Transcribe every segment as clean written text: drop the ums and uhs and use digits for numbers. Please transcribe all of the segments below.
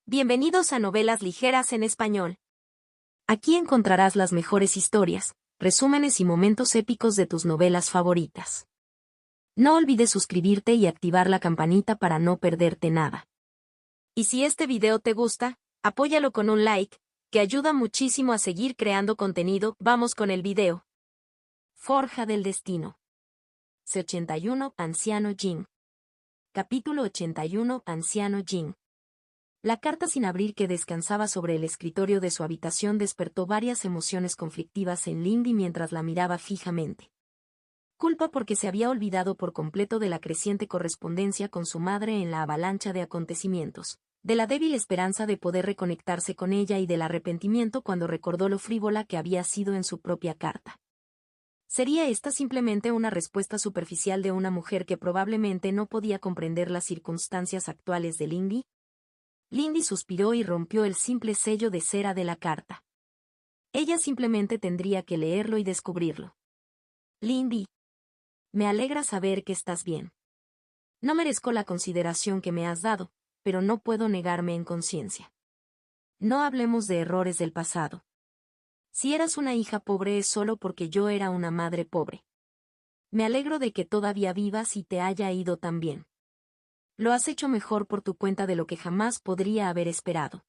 Bienvenidos a Novelas Ligeras en Español. Aquí encontrarás las mejores historias, resúmenes y momentos épicos de tus novelas favoritas. No olvides suscribirte y activar la campanita para no perderte nada. Y si este video te gusta, apóyalo con un like, que ayuda muchísimo a seguir creando contenido. Vamos con el video. Forja del Destino. C81 Anciano Jin. Capítulo 81 Anciano Jin. La carta sin abrir que descansaba sobre el escritorio de su habitación despertó varias emociones conflictivas en Lindy mientras la miraba fijamente. Culpa porque se había olvidado por completo de la creciente correspondencia con su madre en la avalancha de acontecimientos, de la débil esperanza de poder reconectarse con ella y del arrepentimiento cuando recordó lo frívola que había sido en su propia carta. ¿Sería esta simplemente una respuesta superficial de una mujer que probablemente no podía comprender las circunstancias actuales de Lindy? Lindy suspiró y rompió el simple sello de cera de la carta. Ella simplemente tendría que leerlo y descubrirlo. Lindy. Me alegra saber que estás bien. No merezco la consideración que me has dado, pero no puedo negarme en conciencia. No hablemos de errores del pasado. Si eras una hija pobre es solo porque yo era una madre pobre. Me alegro de que todavía vivas y te haya ido tan bien. Lo has hecho mejor por tu cuenta de lo que jamás podría haber esperado.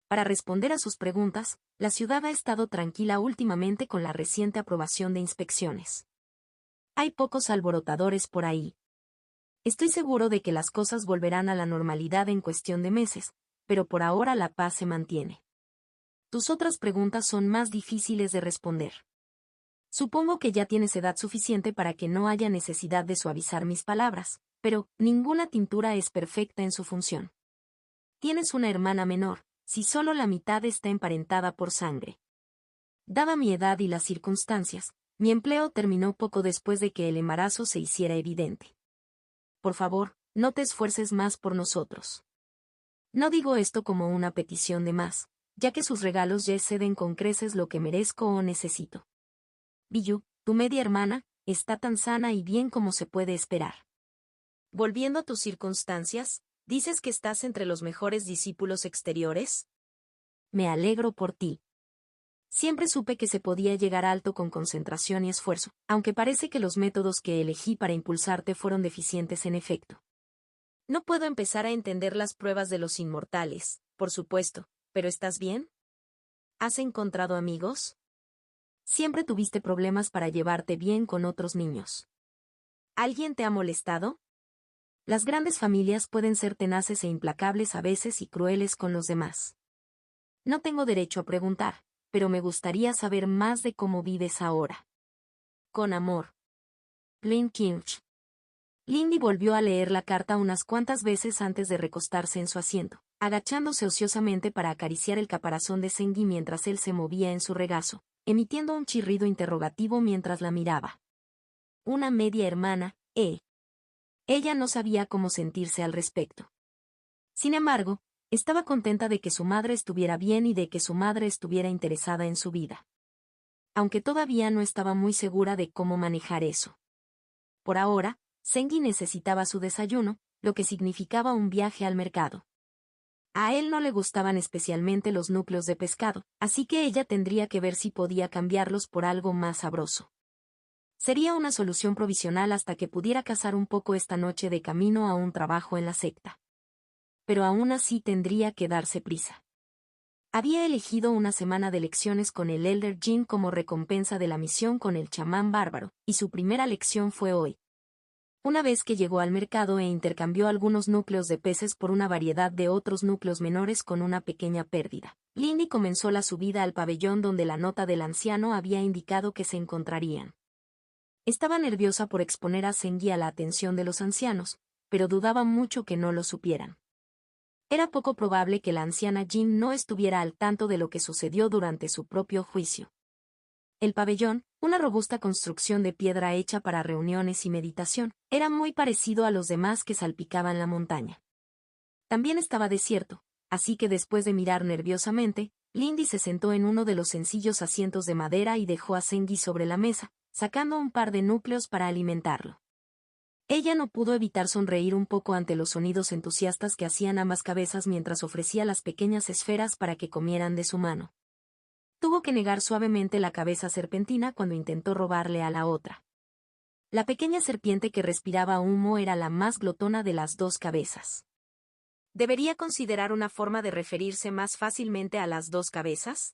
Para responder a sus preguntas, la ciudad ha estado tranquila últimamente con la reciente aprobación de inspecciones. Hay pocos alborotadores por ahí. Estoy seguro de que las cosas volverán a la normalidad en cuestión de meses, pero por ahora la paz se mantiene. Tus otras preguntas son más difíciles de responder. Supongo que ya tienes edad suficiente para que no haya necesidad de suavizar mis palabras, pero ninguna tintura es perfecta en su función. Tienes una hermana menor, si solo la mitad está emparentada por sangre. Dada mi edad y las circunstancias, mi empleo terminó poco después de que el embarazo se hiciera evidente. Por favor, no te esfuerces más por nosotros. No digo esto como una petición de más, ya que sus regalos ya exceden con creces lo que merezco o necesito. Biyu, tu media hermana, está tan sana y bien como se puede esperar. Volviendo a tus circunstancias, ¿dices que estás entre los mejores discípulos exteriores? Me alegro por ti. Siempre supe que se podía llegar alto con concentración y esfuerzo, aunque parece que los métodos que elegí para impulsarte fueron deficientes en efecto. No puedo empezar a entender las pruebas de los inmortales, por supuesto, pero ¿estás bien? ¿Has encontrado amigos? Siempre tuviste problemas para llevarte bien con otros niños. ¿Alguien te ha molestado? Las grandes familias pueden ser tenaces e implacables a veces y crueles con los demás. No tengo derecho a preguntar, pero me gustaría saber más de cómo vives ahora. Con amor. Lynn Kinch. Lindy volvió a leer la carta unas cuantas veces antes de recostarse en su asiento, agachándose ociosamente para acariciar el caparazón de Sengi mientras él se movía en su regazo, emitiendo un chirrido interrogativo mientras la miraba. Una media hermana, Ella no sabía cómo sentirse al respecto. Sin embargo, estaba contenta de que su madre estuviera bien y de que su madre estuviera interesada en su vida. Aunque todavía no estaba muy segura de cómo manejar eso. Por ahora, Sengi necesitaba su desayuno, lo que significaba un viaje al mercado. A él no le gustaban especialmente los núcleos de pescado, así que ella tendría que ver si podía cambiarlos por algo más sabroso. Sería una solución provisional hasta que pudiera cazar un poco esta noche de camino a un trabajo en la secta. Pero aún así tendría que darse prisa. Había elegido una semana de lecciones con el Elder Jin como recompensa de la misión con el chamán bárbaro, y su primera lección fue hoy. Una vez que llegó al mercado e intercambió algunos núcleos de peces por una variedad de otros núcleos menores con una pequeña pérdida, Lindy comenzó la subida al pabellón donde la nota del anciano había indicado que se encontrarían. Estaba nerviosa por exponer a Sengi a la atención de los ancianos, pero dudaba mucho que no lo supieran. Era poco probable que la anciana Jin no estuviera al tanto de lo que sucedió durante su propio juicio. El pabellón, una robusta construcción de piedra hecha para reuniones y meditación, era muy parecido a los demás que salpicaban la montaña. También estaba desierto, así que después de mirar nerviosamente, Lindy se sentó en uno de los sencillos asientos de madera y dejó a Sengi sobre la mesa, sacando un par de núcleos para alimentarlo. Ella no pudo evitar sonreír un poco ante los sonidos entusiastas que hacían ambas cabezas mientras ofrecía las pequeñas esferas para que comieran de su mano. Tuvo que negar suavemente la cabeza serpentina cuando intentó robarle a la otra. La pequeña serpiente que respiraba humo era la más glotona de las dos cabezas. ¿Debería considerar una forma de referirse más fácilmente a las dos cabezas?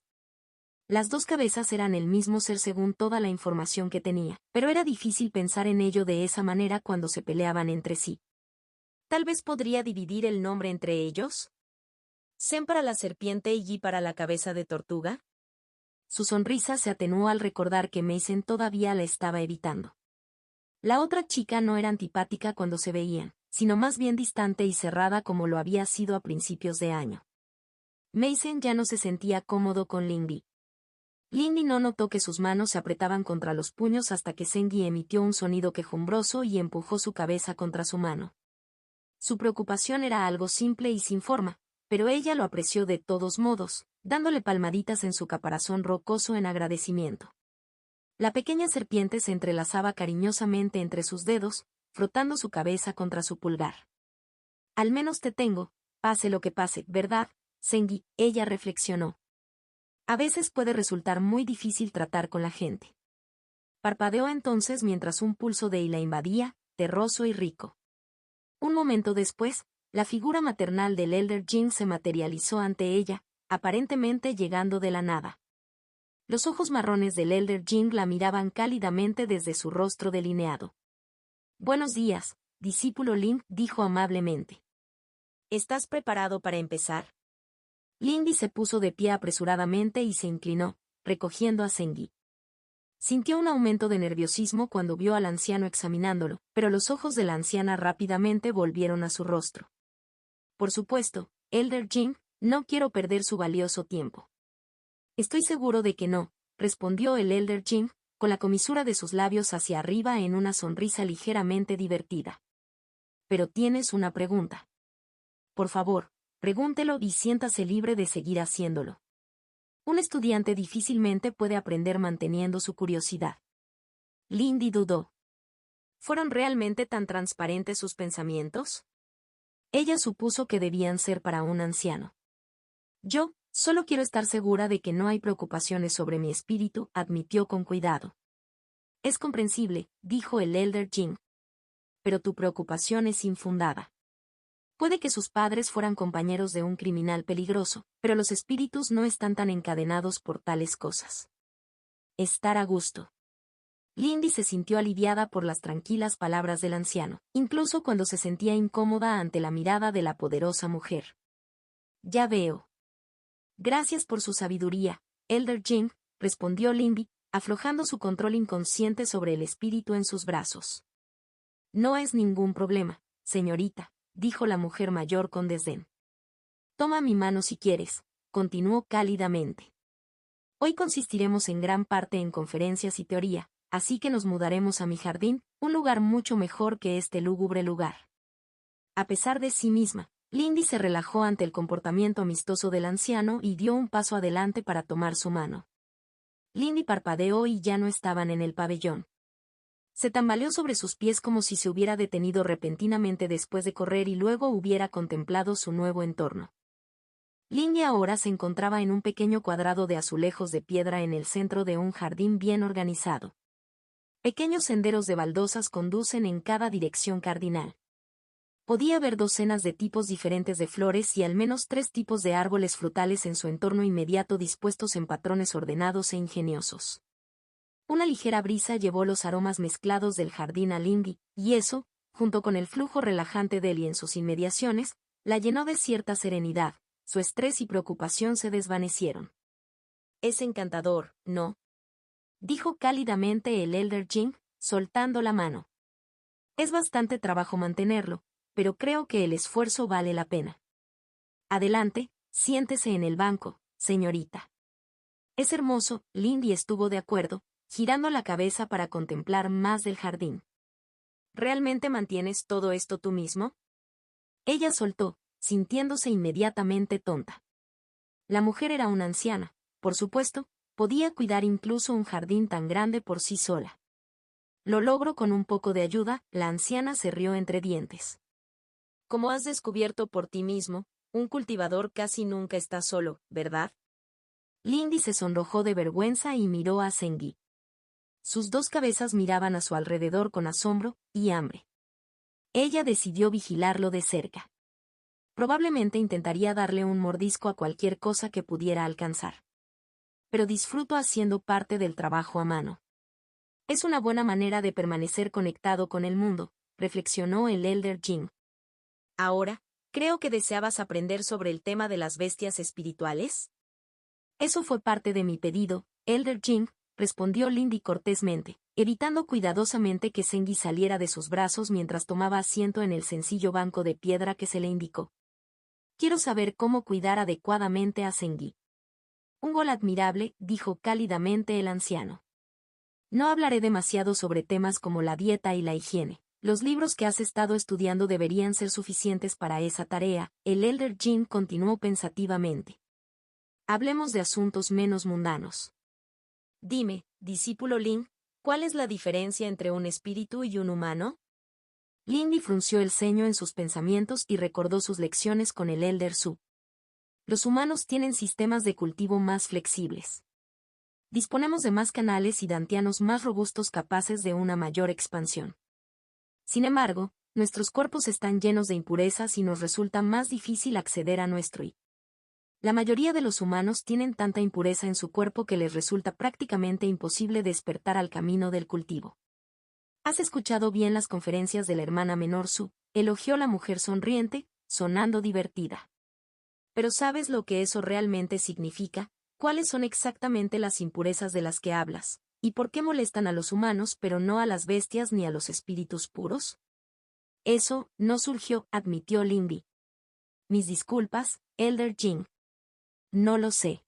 Las dos cabezas eran el mismo ser según toda la información que tenía, pero era difícil pensar en ello de esa manera cuando se peleaban entre sí. Tal vez podría dividir el nombre entre ellos. ¿Zen para la serpiente y Yi para la cabeza de tortuga? Su sonrisa se atenuó al recordar que Mason todavía la estaba evitando. La otra chica no era antipática cuando se veían, sino más bien distante y cerrada como lo había sido a principios de año. Mason ya no se sentía cómodo con Lindy. Lindy no notó que sus manos se apretaban contra los puños hasta que Zengi emitió un sonido quejumbroso y empujó su cabeza contra su mano. Su preocupación era algo simple y sin forma, pero ella lo apreció de todos modos, dándole palmaditas en su caparazón rocoso en agradecimiento. La pequeña serpiente se entrelazaba cariñosamente entre sus dedos, frotando su cabeza contra su pulgar. Al menos te tengo, pase lo que pase, ¿verdad, Zengi? Ella reflexionó. A veces puede resultar muy difícil tratar con la gente. Parpadeó entonces mientras un pulso de ira invadía, terroso y rico. Un momento después, la figura maternal del Elder Jin se materializó ante ella, aparentemente llegando de la nada. Los ojos marrones del Elder Jin la miraban cálidamente desde su rostro delineado. Buenos días, discípulo Lin, dijo amablemente. ¿Estás preparado para empezar? Lindy se puso de pie apresuradamente y se inclinó, recogiendo a Zengi. Sintió un aumento de nerviosismo cuando vio al anciano examinándolo, pero los ojos de la anciana rápidamente volvieron a su rostro. Por supuesto, Elder Jin, no quiero perder su valioso tiempo. Estoy seguro de que no, respondió el Elder Jin, con la comisura de sus labios hacia arriba en una sonrisa ligeramente divertida. Pero tienes una pregunta. Por favor, pregúntelo y siéntase libre de seguir haciéndolo. Un estudiante difícilmente puede aprender manteniendo su curiosidad. Lindy dudó. ¿Fueron realmente tan transparentes sus pensamientos? Ella supuso que debían ser para un anciano. Yo, solo quiero estar segura de que no hay preocupaciones sobre mi espíritu, admitió con cuidado. Es comprensible, dijo el Elder Jin. Pero tu preocupación es infundada. Puede que sus padres fueran compañeros de un criminal peligroso, pero los espíritus no están tan encadenados por tales cosas. Estar a gusto. Lindy se sintió aliviada por las tranquilas palabras del anciano, incluso cuando se sentía incómoda ante la mirada de la poderosa mujer. Ya veo. Gracias por su sabiduría, Elder Jin, respondió Lindy, aflojando su control inconsciente sobre el espíritu en sus brazos. No es ningún problema, señorita, dijo la mujer mayor con desdén. Toma mi mano si quieres, continuó cálidamente. Hoy consistiremos en gran parte en conferencias y teoría, así que nos mudaremos a mi jardín, un lugar mucho mejor que este lúgubre lugar. A pesar de sí misma, Lindy se relajó ante el comportamiento amistoso del anciano y dio un paso adelante para tomar su mano. Lindy parpadeó y ya no estaban en el pabellón. Se tambaleó sobre sus pies como si se hubiera detenido repentinamente después de correr y luego hubiera contemplado su nuevo entorno. Lindy ahora se encontraba en un pequeño cuadrado de azulejos de piedra en el centro de un jardín bien organizado. Pequeños senderos de baldosas conducen en cada dirección cardinal. Podía ver docenas de tipos diferentes de flores y al menos 3 tipos de árboles frutales en su entorno inmediato dispuestos en patrones ordenados e ingeniosos. Una ligera brisa llevó los aromas mezclados del jardín a Lindy, y eso, junto con el flujo relajante de él y en sus inmediaciones, la llenó de cierta serenidad, su estrés y preocupación se desvanecieron. Es encantador, ¿no? Dijo cálidamente el Elder Jin, soltando la mano. Es bastante trabajo mantenerlo, pero creo que el esfuerzo vale la pena. Adelante, siéntese en el banco, señorita. Es hermoso, Lindy estuvo de acuerdo, girando la cabeza para contemplar más del jardín. ¿Realmente mantienes todo esto tú mismo? Ella soltó, sintiéndose inmediatamente tonta. La mujer era una anciana, por supuesto, podía cuidar incluso un jardín tan grande por sí sola. Lo logro con un poco de ayuda, la anciana se rió entre dientes. Como has descubierto por ti mismo, un cultivador casi nunca está solo, ¿verdad? Lindy se sonrojó de vergüenza y miró a Zengui. Sus dos cabezas miraban a su alrededor con asombro y hambre. Ella decidió vigilarlo de cerca. Probablemente intentaría darle un mordisco a cualquier cosa que pudiera alcanzar. Pero disfruto haciendo parte del trabajo a mano. Es una buena manera de permanecer conectado con el mundo, reflexionó el Elder Jing. Ahora, creo que deseabas aprender sobre el tema de las bestias espirituales. Eso fue parte de mi pedido, Elder Jing, respondió Lindy cortésmente, evitando cuidadosamente que Zengui saliera de sus brazos mientras tomaba asiento en el sencillo banco de piedra que se le indicó. Quiero saber cómo cuidar adecuadamente a Zengui. Un gol admirable, dijo cálidamente el anciano. No hablaré demasiado sobre temas como la dieta y la higiene. Los libros que has estado estudiando deberían ser suficientes para esa tarea, el Elder Jin continuó pensativamente. Hablemos de asuntos menos mundanos. Dime, discípulo Ling, ¿cuál es la diferencia entre un espíritu y un humano? Lindy frunció el ceño en sus pensamientos y recordó sus lecciones con el Elder Su. Los humanos tienen sistemas de cultivo más flexibles. Disponemos de más canales y dantianos más robustos capaces de una mayor expansión. Sin embargo, nuestros cuerpos están llenos de impurezas y nos resulta más difícil acceder a nuestro I. La mayoría de los humanos tienen tanta impureza en su cuerpo que les resulta prácticamente imposible despertar al camino del cultivo. ¿Has escuchado bien las conferencias de la hermana menor Su? Elogió la mujer sonriente, sonando divertida. Pero ¿sabes lo que eso realmente significa? ¿Cuáles son exactamente las impurezas de las que hablas? ¿Y por qué molestan a los humanos pero no a las bestias ni a los espíritus puros? Eso no surgió, admitió Lindy. Mis disculpas, Elder Jing. No lo sé.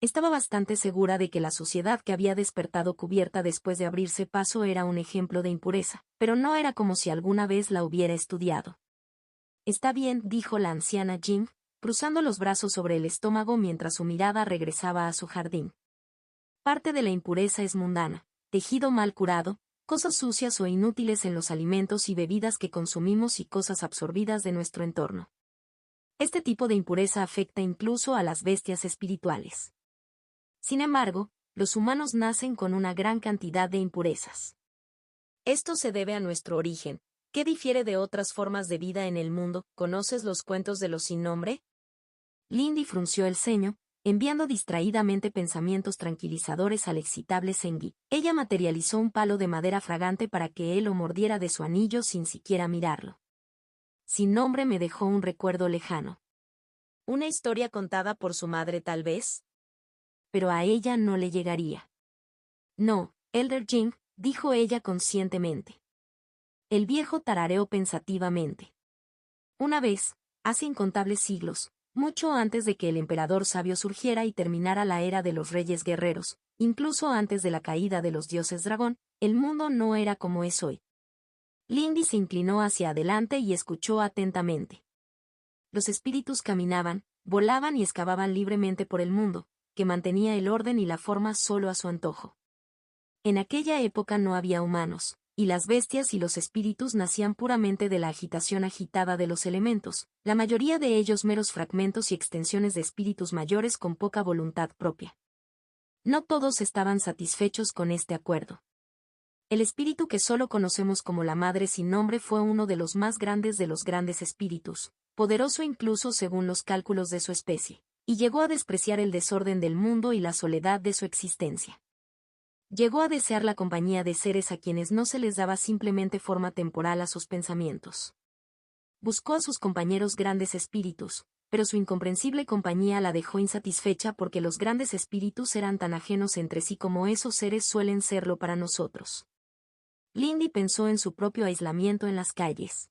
Estaba bastante segura de que la suciedad que había despertado cubierta después de abrirse paso era un ejemplo de impureza, pero no era como si alguna vez la hubiera estudiado. Está bien, dijo la anciana Jing, cruzando los brazos sobre el estómago mientras su mirada regresaba a su jardín. Parte de la impureza es mundana, tejido mal curado, cosas sucias o inútiles en los alimentos y bebidas que consumimos y cosas absorbidas de nuestro entorno. Este tipo de impureza afecta incluso a las bestias espirituales. Sin embargo, los humanos nacen con una gran cantidad de impurezas. Esto se debe a nuestro origen. ¿Qué difiere de otras formas de vida en el mundo? ¿Conoces los cuentos de los sin nombre? Lindy frunció el ceño, enviando distraídamente pensamientos tranquilizadores al excitable Zengui. Ella materializó un palo de madera fragante para que él lo mordiera de su anillo sin siquiera mirarlo. Sin nombre me dejó un recuerdo lejano. ¿Una historia contada por su madre tal vez? Pero a ella no le llegaría. No, Elder Jing, dijo ella conscientemente. El viejo tarareó pensativamente. Una vez, hace incontables siglos, mucho antes de que el emperador sabio surgiera y terminara la era de los reyes guerreros, incluso antes de la caída de los dioses dragón, el mundo no era como es hoy. Lindy se inclinó hacia adelante y escuchó atentamente. Los espíritus caminaban, volaban y excavaban libremente por el mundo, que mantenía el orden y la forma solo a su antojo. En aquella época no había humanos, y las bestias y los espíritus nacían puramente de la agitación agitada de los elementos, la mayoría de ellos meros fragmentos y extensiones de espíritus mayores con poca voluntad propia. No todos estaban satisfechos con este acuerdo. El espíritu que solo conocemos como la Madre sin nombre fue uno de los más grandes de los grandes espíritus, poderoso incluso según los cálculos de su especie, y llegó a despreciar el desorden del mundo y la soledad de su existencia. Llegó a desear la compañía de seres a quienes no se les daba simplemente forma temporal a sus pensamientos. Buscó a sus compañeros grandes espíritus, pero su incomprensible compañía la dejó insatisfecha porque los grandes espíritus eran tan ajenos entre sí como esos seres suelen serlo para nosotros. Lindy pensó en su propio aislamiento en las calles.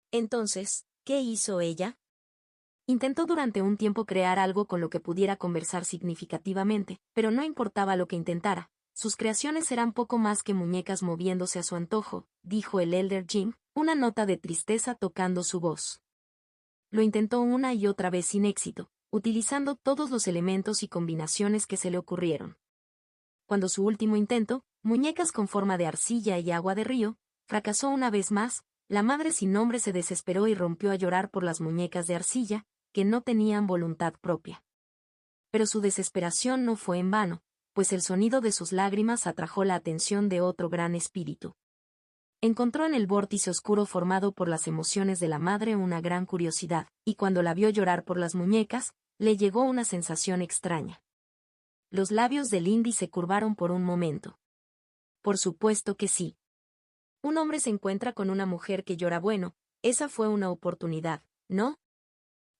Entonces, ¿qué hizo ella? Intentó durante un tiempo crear algo con lo que pudiera conversar significativamente, pero no importaba lo que intentara. Sus creaciones eran poco más que muñecas moviéndose a su antojo, dijo el Elder Jing, una nota de tristeza tocando su voz. Lo intentó una y otra vez sin éxito, utilizando todos los elementos y combinaciones que se le ocurrieron. Cuando su último intento, Muñecas con forma de arcilla y agua de río, fracasó una vez más. La madre sin nombre se desesperó y rompió a llorar por las muñecas de arcilla, que no tenían voluntad propia. Pero su desesperación no fue en vano, pues el sonido de sus lágrimas atrajo la atención de otro gran espíritu. Encontró en el vórtice oscuro formado por las emociones de la madre una gran curiosidad, y cuando la vio llorar por las muñecas, le llegó una sensación extraña. Los labios de Lindy se curvaron por un momento. Por supuesto que sí. Un hombre se encuentra con una mujer que llora. Bueno, esa fue una oportunidad, ¿no?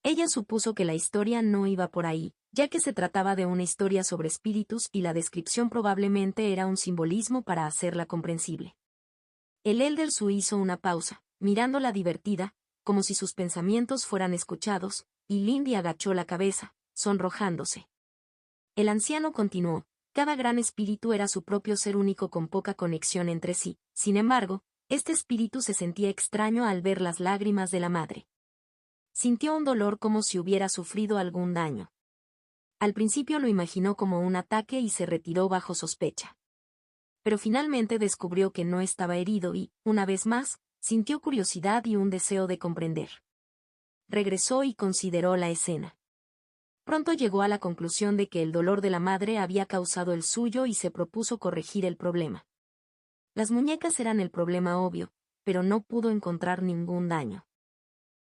Ella supuso que la historia no iba por ahí, ya que se trataba de una historia sobre espíritus y la descripción probablemente era un simbolismo para hacerla comprensible. El Elder Su hizo una pausa, mirándola divertida, como si sus pensamientos fueran escuchados, y Lindy agachó la cabeza, sonrojándose. El anciano continuó. Cada gran espíritu era su propio ser único con poca conexión entre sí. Sin embargo, este espíritu se sentía extraño al ver las lágrimas de la madre. Sintió un dolor como si hubiera sufrido algún daño. Al principio lo imaginó como un ataque y se retiró bajo sospecha. Pero finalmente descubrió que no estaba herido y, una vez más, sintió curiosidad y un deseo de comprender. Regresó y consideró la escena. Pronto llegó a la conclusión de que el dolor de la madre había causado el suyo y se propuso corregir el problema. Las muñecas eran el problema obvio, pero no pudo encontrar ningún daño.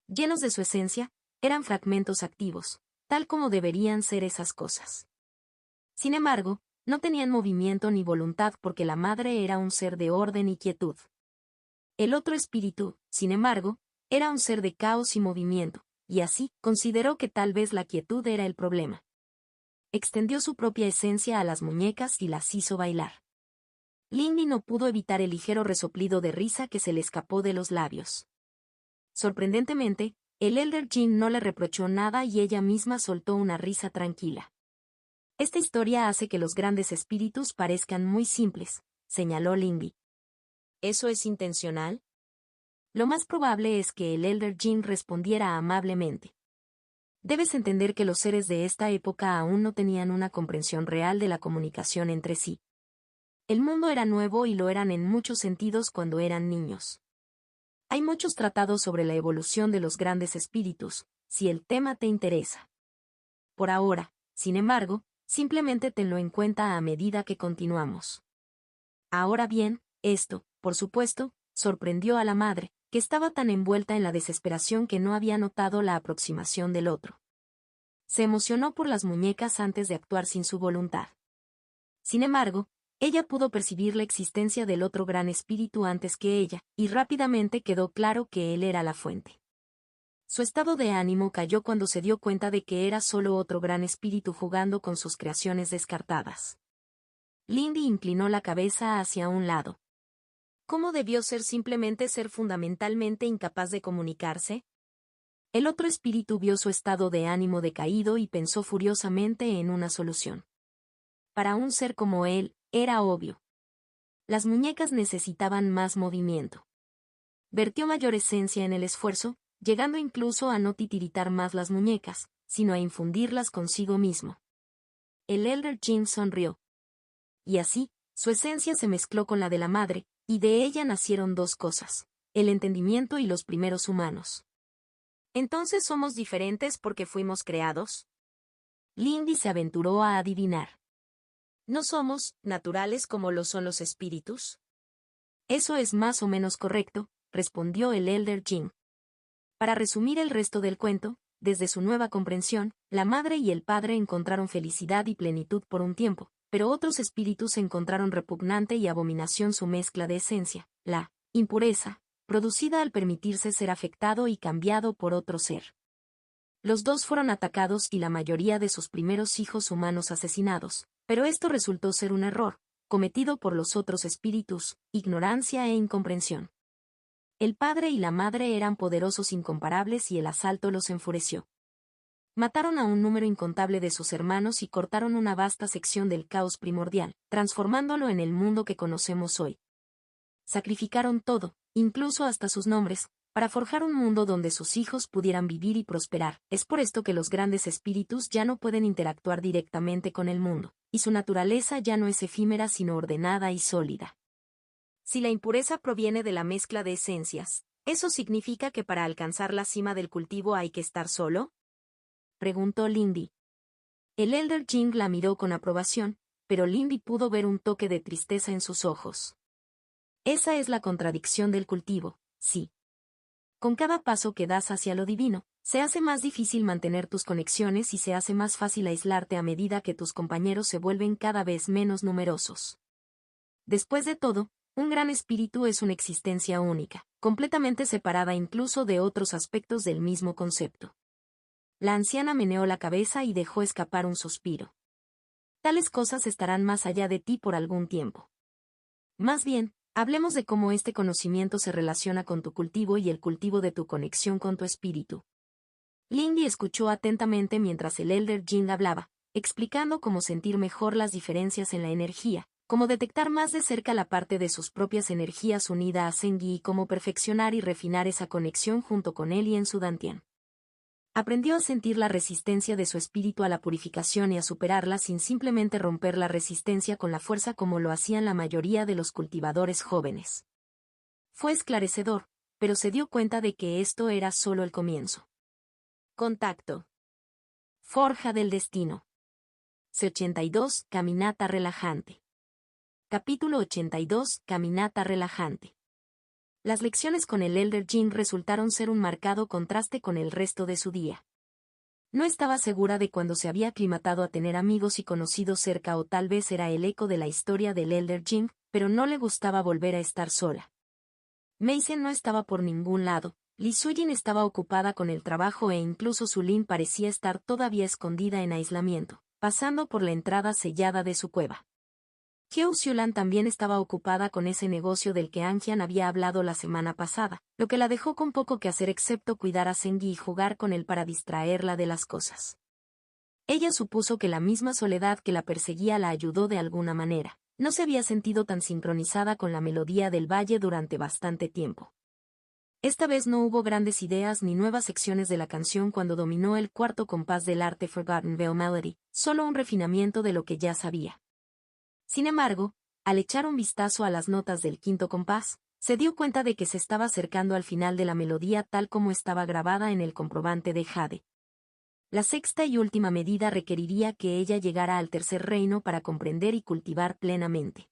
Llenos de su esencia, eran fragmentos activos, tal como deberían ser esas cosas. Sin embargo, no tenían movimiento ni voluntad porque la madre era un ser de orden y quietud. El otro espíritu, sin embargo, era un ser de caos y movimiento, y así, consideró que tal vez la quietud era el problema. Extendió su propia esencia a las muñecas y las hizo bailar. Lindy no pudo evitar el ligero resoplido de risa que se le escapó de los labios. Sorprendentemente, el Elder Jin no le reprochó nada y ella misma soltó una risa tranquila. Esta historia hace que los grandes espíritus parezcan muy simples, señaló Lindy. ¿Eso es intencional? Lo más probable es que el Elder Jin respondiera amablemente. Debes entender que los seres de esta época aún no tenían una comprensión real de la comunicación entre sí. El mundo era nuevo y lo eran en muchos sentidos cuando eran niños. Hay muchos tratados sobre la evolución de los grandes espíritus, si el tema te interesa. Por ahora, sin embargo, simplemente tenlo en cuenta a medida que continuamos. Ahora bien, esto, por supuesto, sorprendió a la madre, que estaba tan envuelta en la desesperación que no había notado la aproximación del otro. Se emocionó por las muñecas antes de actuar sin su voluntad. Sin embargo, ella pudo percibir la existencia del otro gran espíritu antes que ella, y rápidamente quedó claro que él era la fuente. Su estado de ánimo cayó cuando se dio cuenta de que era solo otro gran espíritu jugando con sus creaciones descartadas. Lindy inclinó la cabeza hacia un lado. ¿Cómo debió simplemente ser fundamentalmente incapaz de comunicarse? El otro espíritu vio su estado de ánimo decaído y pensó furiosamente en una solución. Para un ser como él, era obvio. Las muñecas necesitaban más movimiento. Vertió mayor esencia en el esfuerzo, llegando incluso a no titiritar más las muñecas, sino a infundirlas consigo mismo. El Elder Jin sonrió. Y así, su esencia se mezcló con la de la madre, y de ella nacieron dos cosas, el entendimiento y los primeros humanos. ¿Entonces somos diferentes porque fuimos creados? Lindy se aventuró a adivinar. ¿No somos naturales como lo son los espíritus? Eso es más o menos correcto, respondió el Elder Jin. Para resumir el resto del cuento, desde su nueva comprensión, la madre y el padre encontraron felicidad y plenitud por un tiempo, pero otros espíritus encontraron repugnante y abominación su mezcla de esencia, la impureza, producida al permitirse ser afectado y cambiado por otro ser. Los dos fueron atacados y la mayoría de sus primeros hijos humanos asesinados, pero esto resultó ser un error, cometido por los otros espíritus, ignorancia e incomprensión. El padre y la madre eran poderosos incomparables y el asalto los enfureció. Mataron a un número incontable de sus hermanos y cortaron una vasta sección del caos primordial, transformándolo en el mundo que conocemos hoy. Sacrificaron todo, incluso hasta sus nombres, para forjar un mundo donde sus hijos pudieran vivir y prosperar. Es por esto que los grandes espíritus ya no pueden interactuar directamente con el mundo, y su naturaleza ya no es efímera sino ordenada y sólida. Si la impureza proviene de la mezcla de esencias, ¿eso significa que para alcanzar la cima del cultivo hay que estar solo?, preguntó Lindy. El Elder Jing la miró con aprobación, pero Lindy pudo ver un toque de tristeza en sus ojos. Esa es la contradicción del cultivo, sí. Con cada paso que das hacia lo divino, se hace más difícil mantener tus conexiones y se hace más fácil aislarte a medida que tus compañeros se vuelven cada vez menos numerosos. Después de todo, un gran espíritu es una existencia única, completamente separada incluso de otros aspectos del mismo concepto. La anciana meneó la cabeza y dejó escapar un suspiro. Tales cosas estarán más allá de ti por algún tiempo. Más bien, hablemos de cómo este conocimiento se relaciona con tu cultivo y el cultivo de tu conexión con tu espíritu. Lindy escuchó atentamente mientras el Elder Jing hablaba, explicando cómo sentir mejor las diferencias en la energía, cómo detectar más de cerca la parte de sus propias energías unida a Zengi y cómo perfeccionar y refinar esa conexión junto con él y en su Dantian. Aprendió a sentir la resistencia de su espíritu a la purificación y a superarla sin simplemente romper la resistencia con la fuerza como lo hacían la mayoría de los cultivadores jóvenes. Fue esclarecedor, pero se dio cuenta de que esto era solo el comienzo. Contacto. Forja del destino. C82, Caminata relajante. Capítulo 82, Caminata relajante. Las lecciones con el Elder Jing resultaron ser un marcado contraste con el resto de su día. No estaba segura de cuándo se había aclimatado a tener amigos y conocidos cerca o tal vez era el eco de la historia del Elder Jing, pero no le gustaba volver a estar sola. Mason no estaba por ningún lado, Li Sujin estaba ocupada con el trabajo e incluso Sulin parecía estar todavía escondida en aislamiento, pasando por la entrada sellada de su cueva. Heo Xiulan también estaba ocupada con ese negocio del que Anjian había hablado la semana pasada, lo que la dejó con poco que hacer excepto cuidar a Zengi y jugar con él para distraerla de las cosas. Ella supuso que la misma soledad que la perseguía la ayudó de alguna manera. No se había sentido tan sincronizada con la melodía del valle durante bastante tiempo. Esta vez no hubo grandes ideas ni nuevas secciones de la canción cuando dominó el cuarto compás del arte Forgotten Veil Melody, solo un refinamiento de lo que ya sabía. Sin embargo, al echar un vistazo a las notas del quinto compás, se dio cuenta de que se estaba acercando al final de la melodía tal como estaba grabada en el comprobante de Jade. La sexta y última medida requeriría que ella llegara al tercer reino para comprender y cultivar plenamente.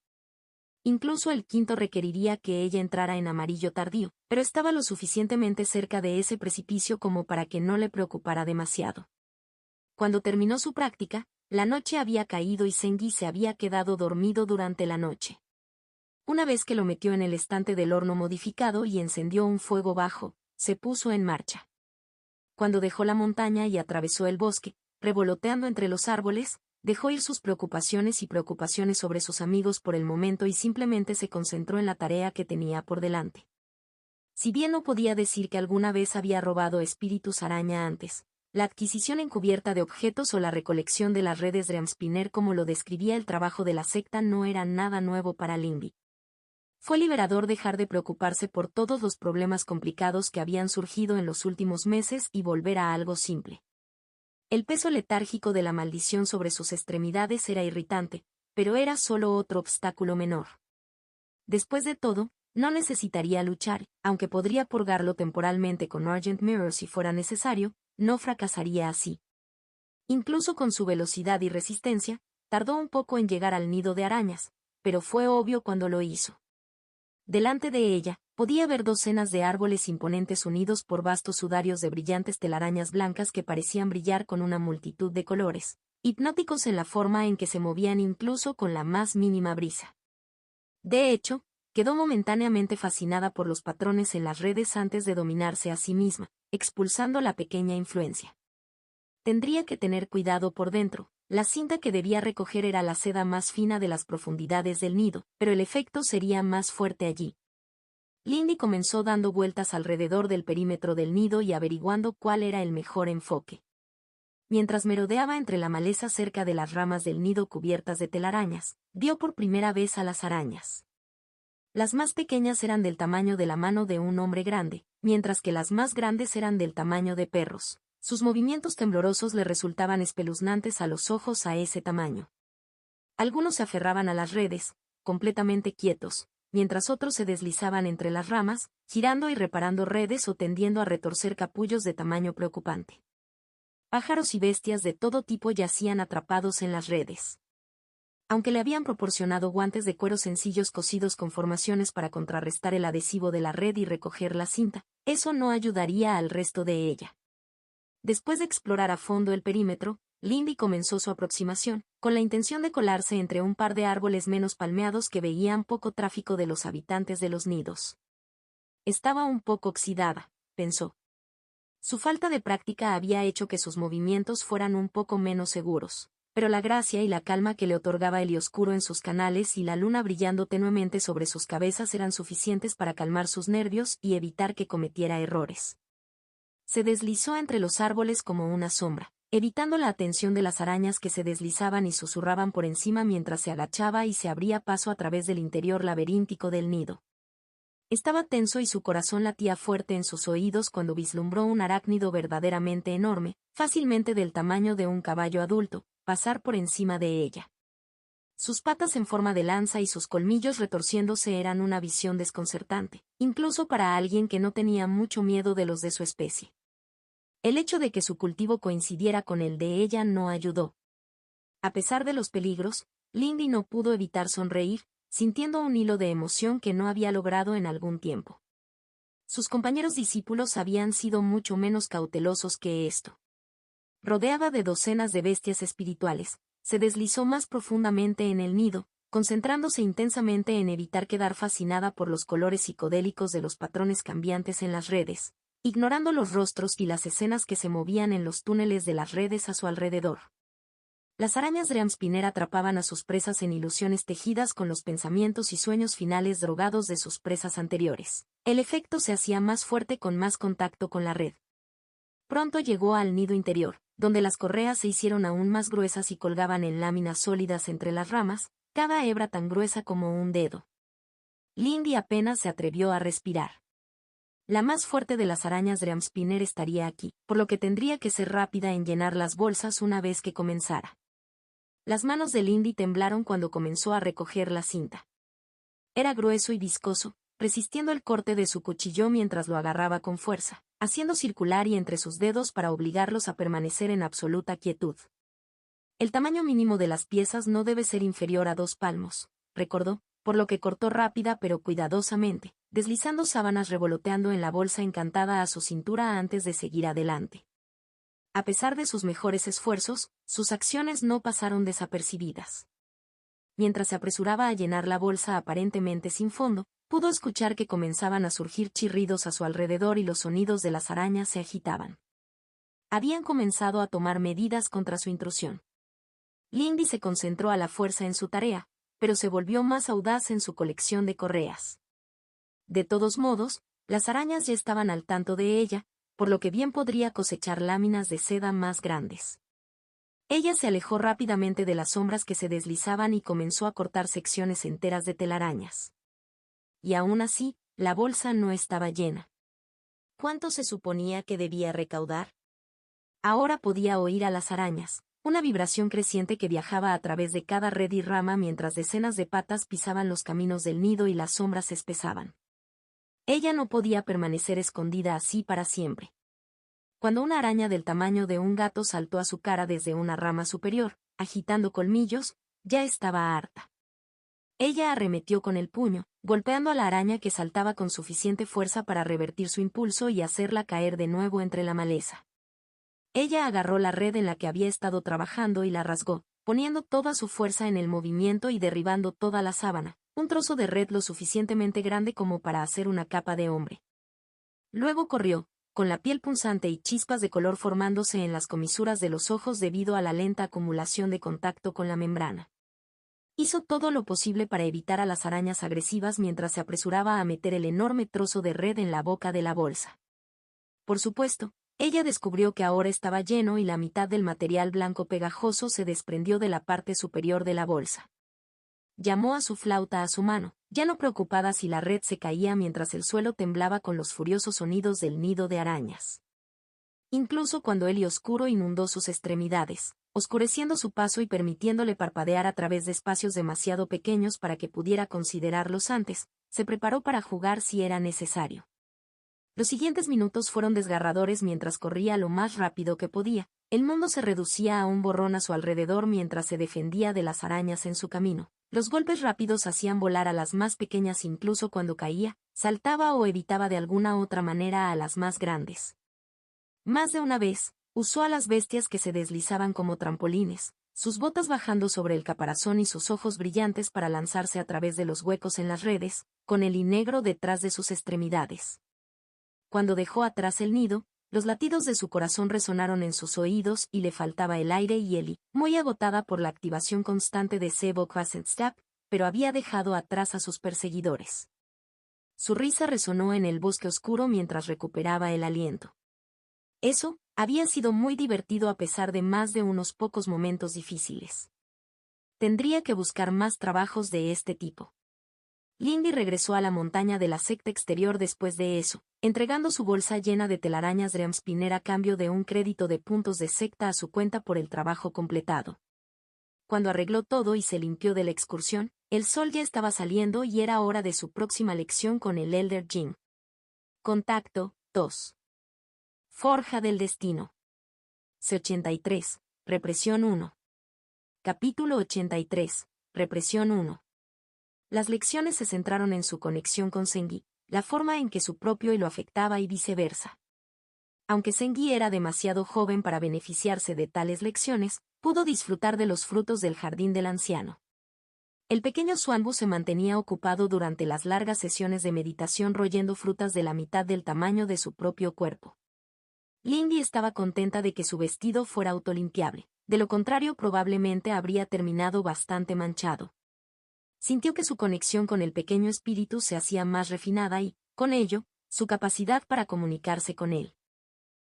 Incluso el quinto requeriría que ella entrara en amarillo tardío, pero estaba lo suficientemente cerca de ese precipicio como para que no le preocupara demasiado. Cuando terminó su práctica, la noche había caído y Zengi se había quedado dormido durante la noche. Una vez que lo metió en el estante del horno modificado y encendió un fuego bajo, se puso en marcha. Cuando dejó la montaña y atravesó el bosque, revoloteando entre los árboles, dejó ir sus preocupaciones y preocupaciones sobre sus amigos por el momento y simplemente se concentró en la tarea que tenía por delante. Si bien no podía decir que alguna vez había robado espíritus araña antes, la adquisición encubierta de objetos o la recolección de las redes de Ramspinner como lo describía el trabajo de la secta no era nada nuevo para Lindy. Fue liberador dejar de preocuparse por todos los problemas complicados que habían surgido en los últimos meses y volver a algo simple. El peso letárgico de la maldición sobre sus extremidades era irritante, pero era solo otro obstáculo menor. Después de todo, no necesitaría luchar, aunque podría purgarlo temporalmente con Argent Mirror si fuera necesario, no fracasaría así. Incluso con su velocidad y resistencia, tardó un poco en llegar al nido de arañas, pero fue obvio cuando lo hizo. Delante de ella, podía ver docenas de árboles imponentes unidos por vastos sudarios de brillantes telarañas blancas que parecían brillar con una multitud de colores, hipnóticos en la forma en que se movían incluso con la más mínima brisa. De hecho, quedó momentáneamente fascinada por los patrones en las redes antes de dominarse a sí misma, expulsando la pequeña influencia. Tendría que tener cuidado por dentro. La cinta que debía recoger era la seda más fina de las profundidades del nido, pero el efecto sería más fuerte allí. Lindy comenzó dando vueltas alrededor del perímetro del nido y averiguando cuál era el mejor enfoque. Mientras merodeaba entre la maleza cerca de las ramas del nido cubiertas de telarañas, vio por primera vez a las arañas. Las más pequeñas eran del tamaño de la mano de un hombre grande, mientras que las más grandes eran del tamaño de perros. Sus movimientos temblorosos le resultaban espeluznantes a los ojos a ese tamaño. Algunos se aferraban a las redes, completamente quietos, mientras otros se deslizaban entre las ramas, girando y reparando redes o tendiendo a retorcer capullos de tamaño preocupante. Pájaros y bestias de todo tipo yacían atrapados en las redes. Aunque le habían proporcionado guantes de cuero sencillos cosidos con formaciones para contrarrestar el adhesivo de la red y recoger la cinta, eso no ayudaría al resto de ella. Después de explorar a fondo el perímetro, Lindy comenzó su aproximación, con la intención de colarse entre un par de árboles menos palmeados que veían poco tráfico de los habitantes de los nidos. Estaba un poco oxidada, pensó. Su falta de práctica había hecho que sus movimientos fueran un poco menos seguros, pero la gracia y la calma que le otorgaba el oscuro en sus canales y la luna brillando tenuemente sobre sus cabezas eran suficientes para calmar sus nervios y evitar que cometiera errores. Se deslizó entre los árboles como una sombra, evitando la atención de las arañas que se deslizaban y susurraban por encima mientras se agachaba y se abría paso a través del interior laberíntico del nido. Estaba tenso y su corazón latía fuerte en sus oídos cuando vislumbró un arácnido verdaderamente enorme, fácilmente del tamaño de un caballo adulto, pasar por encima de ella. Sus patas en forma de lanza y sus colmillos retorciéndose eran una visión desconcertante, incluso para alguien que no tenía mucho miedo de los de su especie. El hecho de que su cultivo coincidiera con el de ella no ayudó. A pesar de los peligros, Lindy no pudo evitar sonreír, sintiendo un hilo de emoción que no había logrado en algún tiempo. Sus compañeros discípulos habían sido mucho menos cautelosos que esto. Rodeada de docenas de bestias espirituales, se deslizó más profundamente en el nido, concentrándose intensamente en evitar quedar fascinada por los colores psicodélicos de los patrones cambiantes en las redes, ignorando los rostros y las escenas que se movían en los túneles de las redes a su alrededor. Las arañas Dreamspinner atrapaban a sus presas en ilusiones tejidas con los pensamientos y sueños finales drogados de sus presas anteriores. El efecto se hacía más fuerte con más contacto con la red. Pronto llegó al nido interior, donde las correas se hicieron aún más gruesas y colgaban en láminas sólidas entre las ramas, cada hebra tan gruesa como un dedo. Lindy apenas se atrevió a respirar. La más fuerte de las arañas Dreamspinner estaría aquí, por lo que tendría que ser rápida en llenar las bolsas una vez que comenzara. Las manos de Lindy temblaron cuando comenzó a recoger la cinta. Era grueso y viscoso, resistiendo el corte de su cuchillo mientras lo agarraba con fuerza, haciendo circular y entre sus dedos para obligarlos a permanecer en absoluta quietud. El tamaño mínimo de las piezas no debe ser inferior a 2 palmos, recordó, por lo que cortó rápida pero cuidadosamente, deslizando sábanas revoloteando en la bolsa encantada a su cintura antes de seguir adelante. A pesar de sus mejores esfuerzos, sus acciones no pasaron desapercibidas. Mientras se apresuraba a llenar la bolsa aparentemente sin fondo, pudo escuchar que comenzaban a surgir chirridos a su alrededor y los sonidos de las arañas se agitaban. Habían comenzado a tomar medidas contra su intrusión. Lindy se concentró a la fuerza en su tarea, pero se volvió más audaz en su colección de correas. De todos modos, las arañas ya estaban al tanto de ella, por lo que bien podría cosechar láminas de seda más grandes. Ella se alejó rápidamente de las sombras que se deslizaban y comenzó a cortar secciones enteras de telarañas. Y aún así, la bolsa no estaba llena. ¿Cuánto se suponía que debía recaudar? Ahora podía oír a las arañas, una vibración creciente que viajaba a través de cada red y rama mientras decenas de patas pisaban los caminos del nido y las sombras se espesaban. Ella no podía permanecer escondida así para siempre. Cuando una araña del tamaño de un gato saltó a su cara desde una rama superior, agitando colmillos, ya estaba harta. Ella arremetió con el puño, golpeando a la araña que saltaba con suficiente fuerza para revertir su impulso y hacerla caer de nuevo entre la maleza. Ella agarró la red en la que había estado trabajando y la rasgó, poniendo toda su fuerza en el movimiento y derribando toda la sábana, un trozo de red lo suficientemente grande como para hacer una capa de hombre. Luego corrió, con la piel punzante y chispas de color formándose en las comisuras de los ojos debido a la lenta acumulación de contacto con la membrana. Hizo todo lo posible para evitar a las arañas agresivas mientras se apresuraba a meter el enorme trozo de red en la boca de la bolsa. Por supuesto, ella descubrió que ahora estaba lleno y la mitad del material blanco pegajoso se desprendió de la parte superior de la bolsa. llamó a su flauta a su mano, ya no preocupada si la red se caía mientras el suelo temblaba con los furiosos sonidos del nido de arañas. Incluso cuando el oscuro inundó sus extremidades, oscureciendo su paso y permitiéndole parpadear a través de espacios demasiado pequeños para que pudiera considerarlos antes, se preparó para jugar si era necesario. Los siguientes minutos fueron desgarradores mientras corría lo más rápido que podía. El mundo se reducía a un borrón a su alrededor mientras se defendía de las arañas en su camino. Los golpes rápidos hacían volar a las más pequeñas incluso cuando caía, saltaba o evitaba de alguna otra manera a las más grandes. Más de una vez, usó a las bestias que se deslizaban como trampolines, sus botas bajando sobre el caparazón y sus ojos brillantes para lanzarse a través de los huecos en las redes, con el negro detrás de sus extremidades. Cuando dejó atrás el nido, los latidos de su corazón resonaron en sus oídos y le faltaba el aire y Ellie, muy agotada por la activación constante de Sebo Quasenstab, pero había dejado atrás a sus perseguidores. Su risa resonó en el bosque oscuro mientras recuperaba el aliento. Eso había sido muy divertido a pesar de más de unos pocos momentos difíciles. Tendría que buscar más trabajos de este tipo. Lindy regresó a la montaña de la secta exterior después de eso, entregando su bolsa llena de telarañas Dreamspinner a cambio de un crédito de puntos de secta a su cuenta por el trabajo completado. Cuando arregló todo y se limpió de la excursión, el sol ya estaba saliendo y era hora de su próxima lección con el Elder Jin. Contacto 2. Forja del Destino. C83. Represión 1. Capítulo 83. Represión 1. Las lecciones se centraron en su conexión con Sengi, la forma en que su propio y lo afectaba y viceversa. Aunque Sengi era demasiado joven para beneficiarse de tales lecciones, pudo disfrutar de los frutos del jardín del anciano. El pequeño Xuanbu se mantenía ocupado durante las largas sesiones de meditación royendo frutas de la mitad del tamaño de su propio cuerpo. Lindy estaba contenta de que su vestido fuera autolimpiable, de lo contrario probablemente habría terminado bastante manchado. Sintió que su conexión con el pequeño espíritu se hacía más refinada y, con ello, su capacidad para comunicarse con él.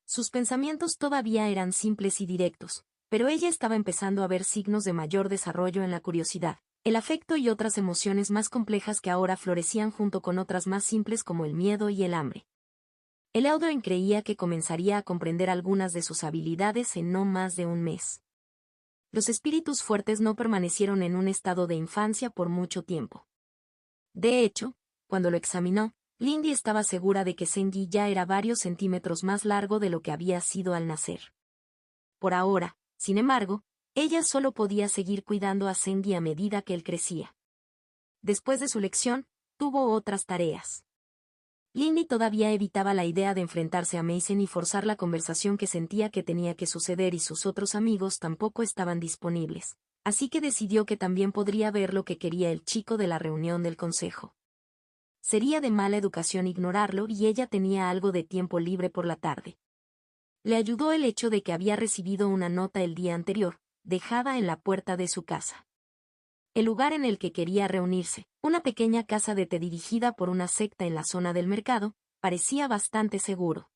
Sus pensamientos todavía eran simples y directos, pero ella estaba empezando a ver signos de mayor desarrollo en la curiosidad, el afecto y otras emociones más complejas que ahora florecían junto con otras más simples como el miedo y el hambre. El Eldrin creía que comenzaría a comprender algunas de sus habilidades en no más de un mes. Los espíritus fuertes no permanecieron en un estado de infancia por mucho tiempo. De hecho, cuando lo examinó, Lindy estaba segura de que Sengi ya era varios centímetros más largo de lo que había sido al nacer. Por ahora, sin embargo, ella solo podía seguir cuidando a Sengi a medida que él crecía. Después de su lección, tuvo otras tareas. Lindy todavía evitaba la idea de enfrentarse a Mason y forzar la conversación que sentía que tenía que suceder y sus otros amigos tampoco estaban disponibles, así que decidió que también podría ver lo que quería el chico de la reunión del consejo. Sería de mala educación ignorarlo y ella tenía algo de tiempo libre por la tarde. Le ayudó el hecho de que había recibido una nota el día anterior, dejada en la puerta de su casa. El lugar en el que quería reunirse, una pequeña casa de té dirigida por una secta en la zona del mercado, parecía bastante seguro.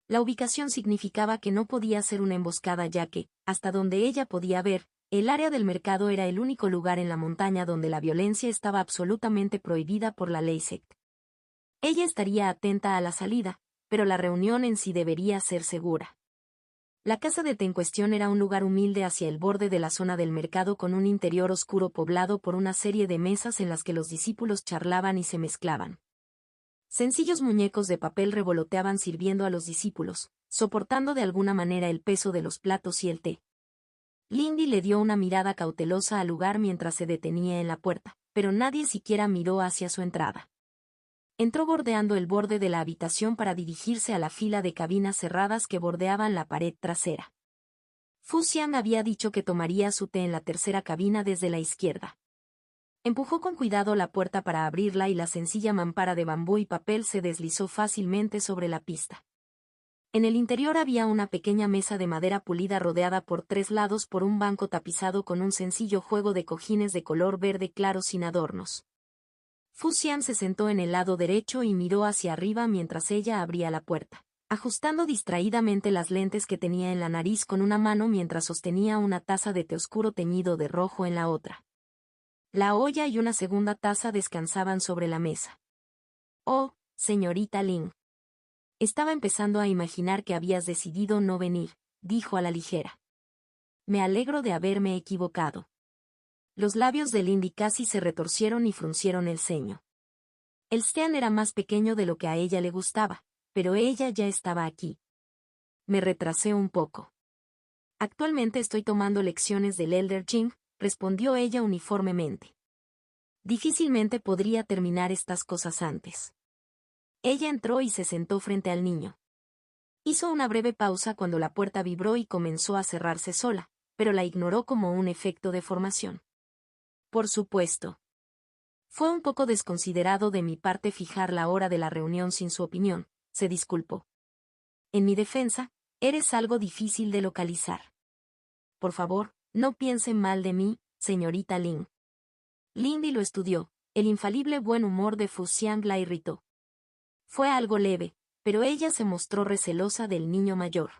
La ubicación significaba que no podía ser una emboscada ya que, hasta donde ella podía ver, el área del mercado era el único lugar en la montaña donde la violencia estaba absolutamente prohibida por la ley SEC. Ella estaría atenta a la salida, pero la reunión en sí debería ser segura. La casa de té en cuestión era un lugar humilde hacia el borde de la zona del mercado con un interior oscuro poblado por una serie de mesas en las que los discípulos charlaban y se mezclaban. Sencillos muñecos de papel revoloteaban sirviendo a los discípulos, soportando de alguna manera el peso de los platos y el té. Lindy le dio una mirada cautelosa al lugar mientras se detenía en la puerta, pero nadie siquiera miró hacia su entrada. Entró bordeando el borde de la habitación para dirigirse a la fila de cabinas cerradas que bordeaban la pared trasera. Fu Xian había dicho que tomaría su té en la tercera cabina desde la izquierda. Empujó con cuidado la puerta para abrirla y la sencilla mampara de bambú y papel se deslizó fácilmente sobre la pista. En el interior había una pequeña mesa de madera pulida rodeada por tres lados por un banco tapizado con un sencillo juego de cojines de color verde claro sin adornos. Fu Xian se sentó en el lado derecho y miró hacia arriba mientras ella abría la puerta, ajustando distraídamente las lentes que tenía en la nariz con una mano mientras sostenía una taza de té oscuro teñido de rojo en la otra. La olla y una segunda taza descansaban sobre la mesa. Oh, señorita Lin. Estaba empezando a imaginar que habías decidido no venir, dijo a la ligera. Me alegro de haberme equivocado. Los labios de Lindy casi se retorcieron y fruncieron el ceño. El Sean era más pequeño de lo que a ella le gustaba, pero ella ya estaba aquí. Me retrasé un poco. Actualmente estoy tomando lecciones del Elder Jing, respondió ella uniformemente. Difícilmente podría terminar estas cosas antes. Ella entró y se sentó frente al niño. Hizo una breve pausa cuando la puerta vibró y comenzó a cerrarse sola, pero la ignoró como un efecto de formación. Por supuesto. Fue un poco desconsiderado de mi parte fijar la hora de la reunión sin su opinión, se disculpó. En mi defensa, eres algo difícil de localizar. Por favor, no piense mal de mí, señorita Lin. Lindy lo estudió, el infalible buen humor de Fu Xiang la irritó. Fue algo leve, pero ella se mostró recelosa del niño mayor.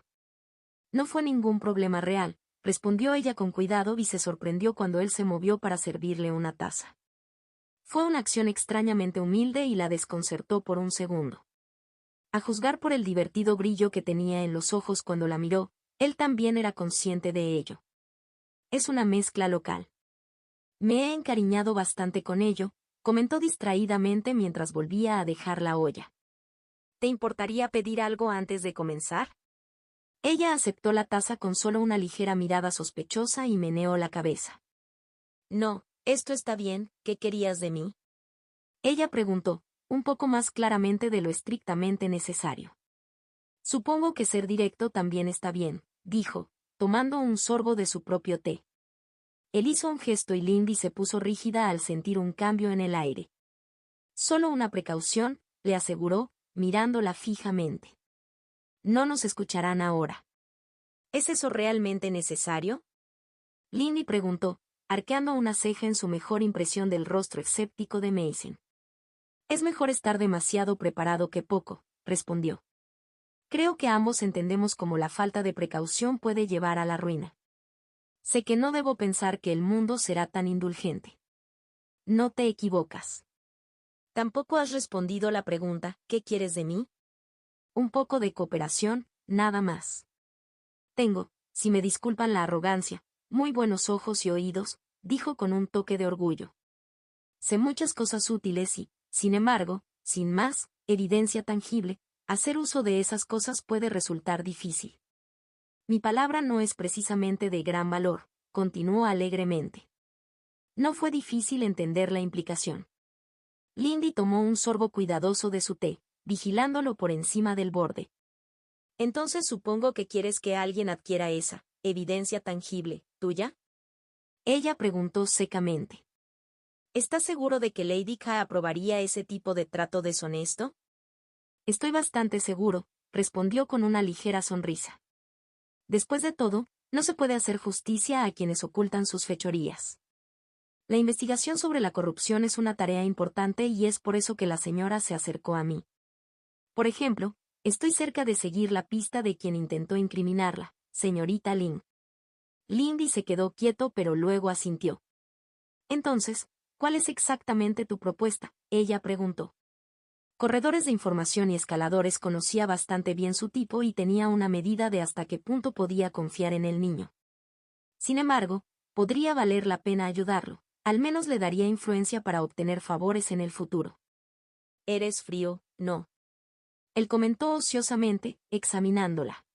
No fue ningún problema real, respondió ella con cuidado y se sorprendió cuando él se movió para servirle una taza. Fue una acción extrañamente humilde y la desconcertó por un segundo. A juzgar por el divertido brillo que tenía en los ojos cuando la miró, él también era consciente de ello. Es una mezcla local. Me he encariñado bastante con ello, comentó distraídamente mientras volvía a dejar la olla. ¿Te importaría pedir algo antes de comenzar? Ella aceptó la taza con solo una ligera mirada sospechosa y meneó la cabeza. No, esto está bien, ¿qué querías de mí? Ella preguntó, un poco más claramente de lo estrictamente necesario. Supongo que ser directo también está bien, dijo, tomando un sorbo de su propio té. Él hizo un gesto y Lindy se puso rígida al sentir un cambio en el aire. Solo una precaución, le aseguró, mirándola fijamente. No nos escucharán ahora. ¿Es eso realmente necesario? Lindy preguntó, arqueando una ceja en su mejor impresión del rostro escéptico de Mason. Es mejor estar demasiado preparado que poco, respondió. Creo que ambos entendemos cómo la falta de precaución puede llevar a la ruina. Sé que no debo pensar que el mundo será tan indulgente. No te equivocas. Tampoco has respondido la pregunta, ¿qué quieres de mí? Un poco de cooperación, nada más. Tengo, si me disculpan la arrogancia, muy buenos ojos y oídos, dijo con un toque de orgullo. Sé muchas cosas útiles y, sin embargo, sin más, evidencia tangible, hacer uso de esas cosas puede resultar difícil. Mi palabra no es precisamente de gran valor, continuó alegremente. No fue difícil entender la implicación. Lindy tomó un sorbo cuidadoso de su té, vigilándolo por encima del borde. Entonces supongo que quieres que alguien adquiera esa evidencia tangible, ¿tuya? Ella preguntó secamente. ¿Estás seguro de que Lady Ka aprobaría ese tipo de trato deshonesto? Estoy bastante seguro, respondió con una ligera sonrisa. Después de todo, no se puede hacer justicia a quienes ocultan sus fechorías. La investigación sobre la corrupción es una tarea importante y es por eso que la señora se acercó a mí. Por ejemplo, estoy cerca de seguir la pista de quien intentó incriminarla, señorita Lin. Lindy se quedó quieto pero luego asintió. Entonces, ¿cuál es exactamente tu propuesta? Ella preguntó. Corredores de información y escaladores conocía bastante bien su tipo y tenía una medida de hasta qué punto podía confiar en el niño. Sin embargo, podría valer la pena ayudarlo, al menos le daría influencia para obtener favores en el futuro. Eres frío, ¿no? Él comentó ociosamente, examinándola.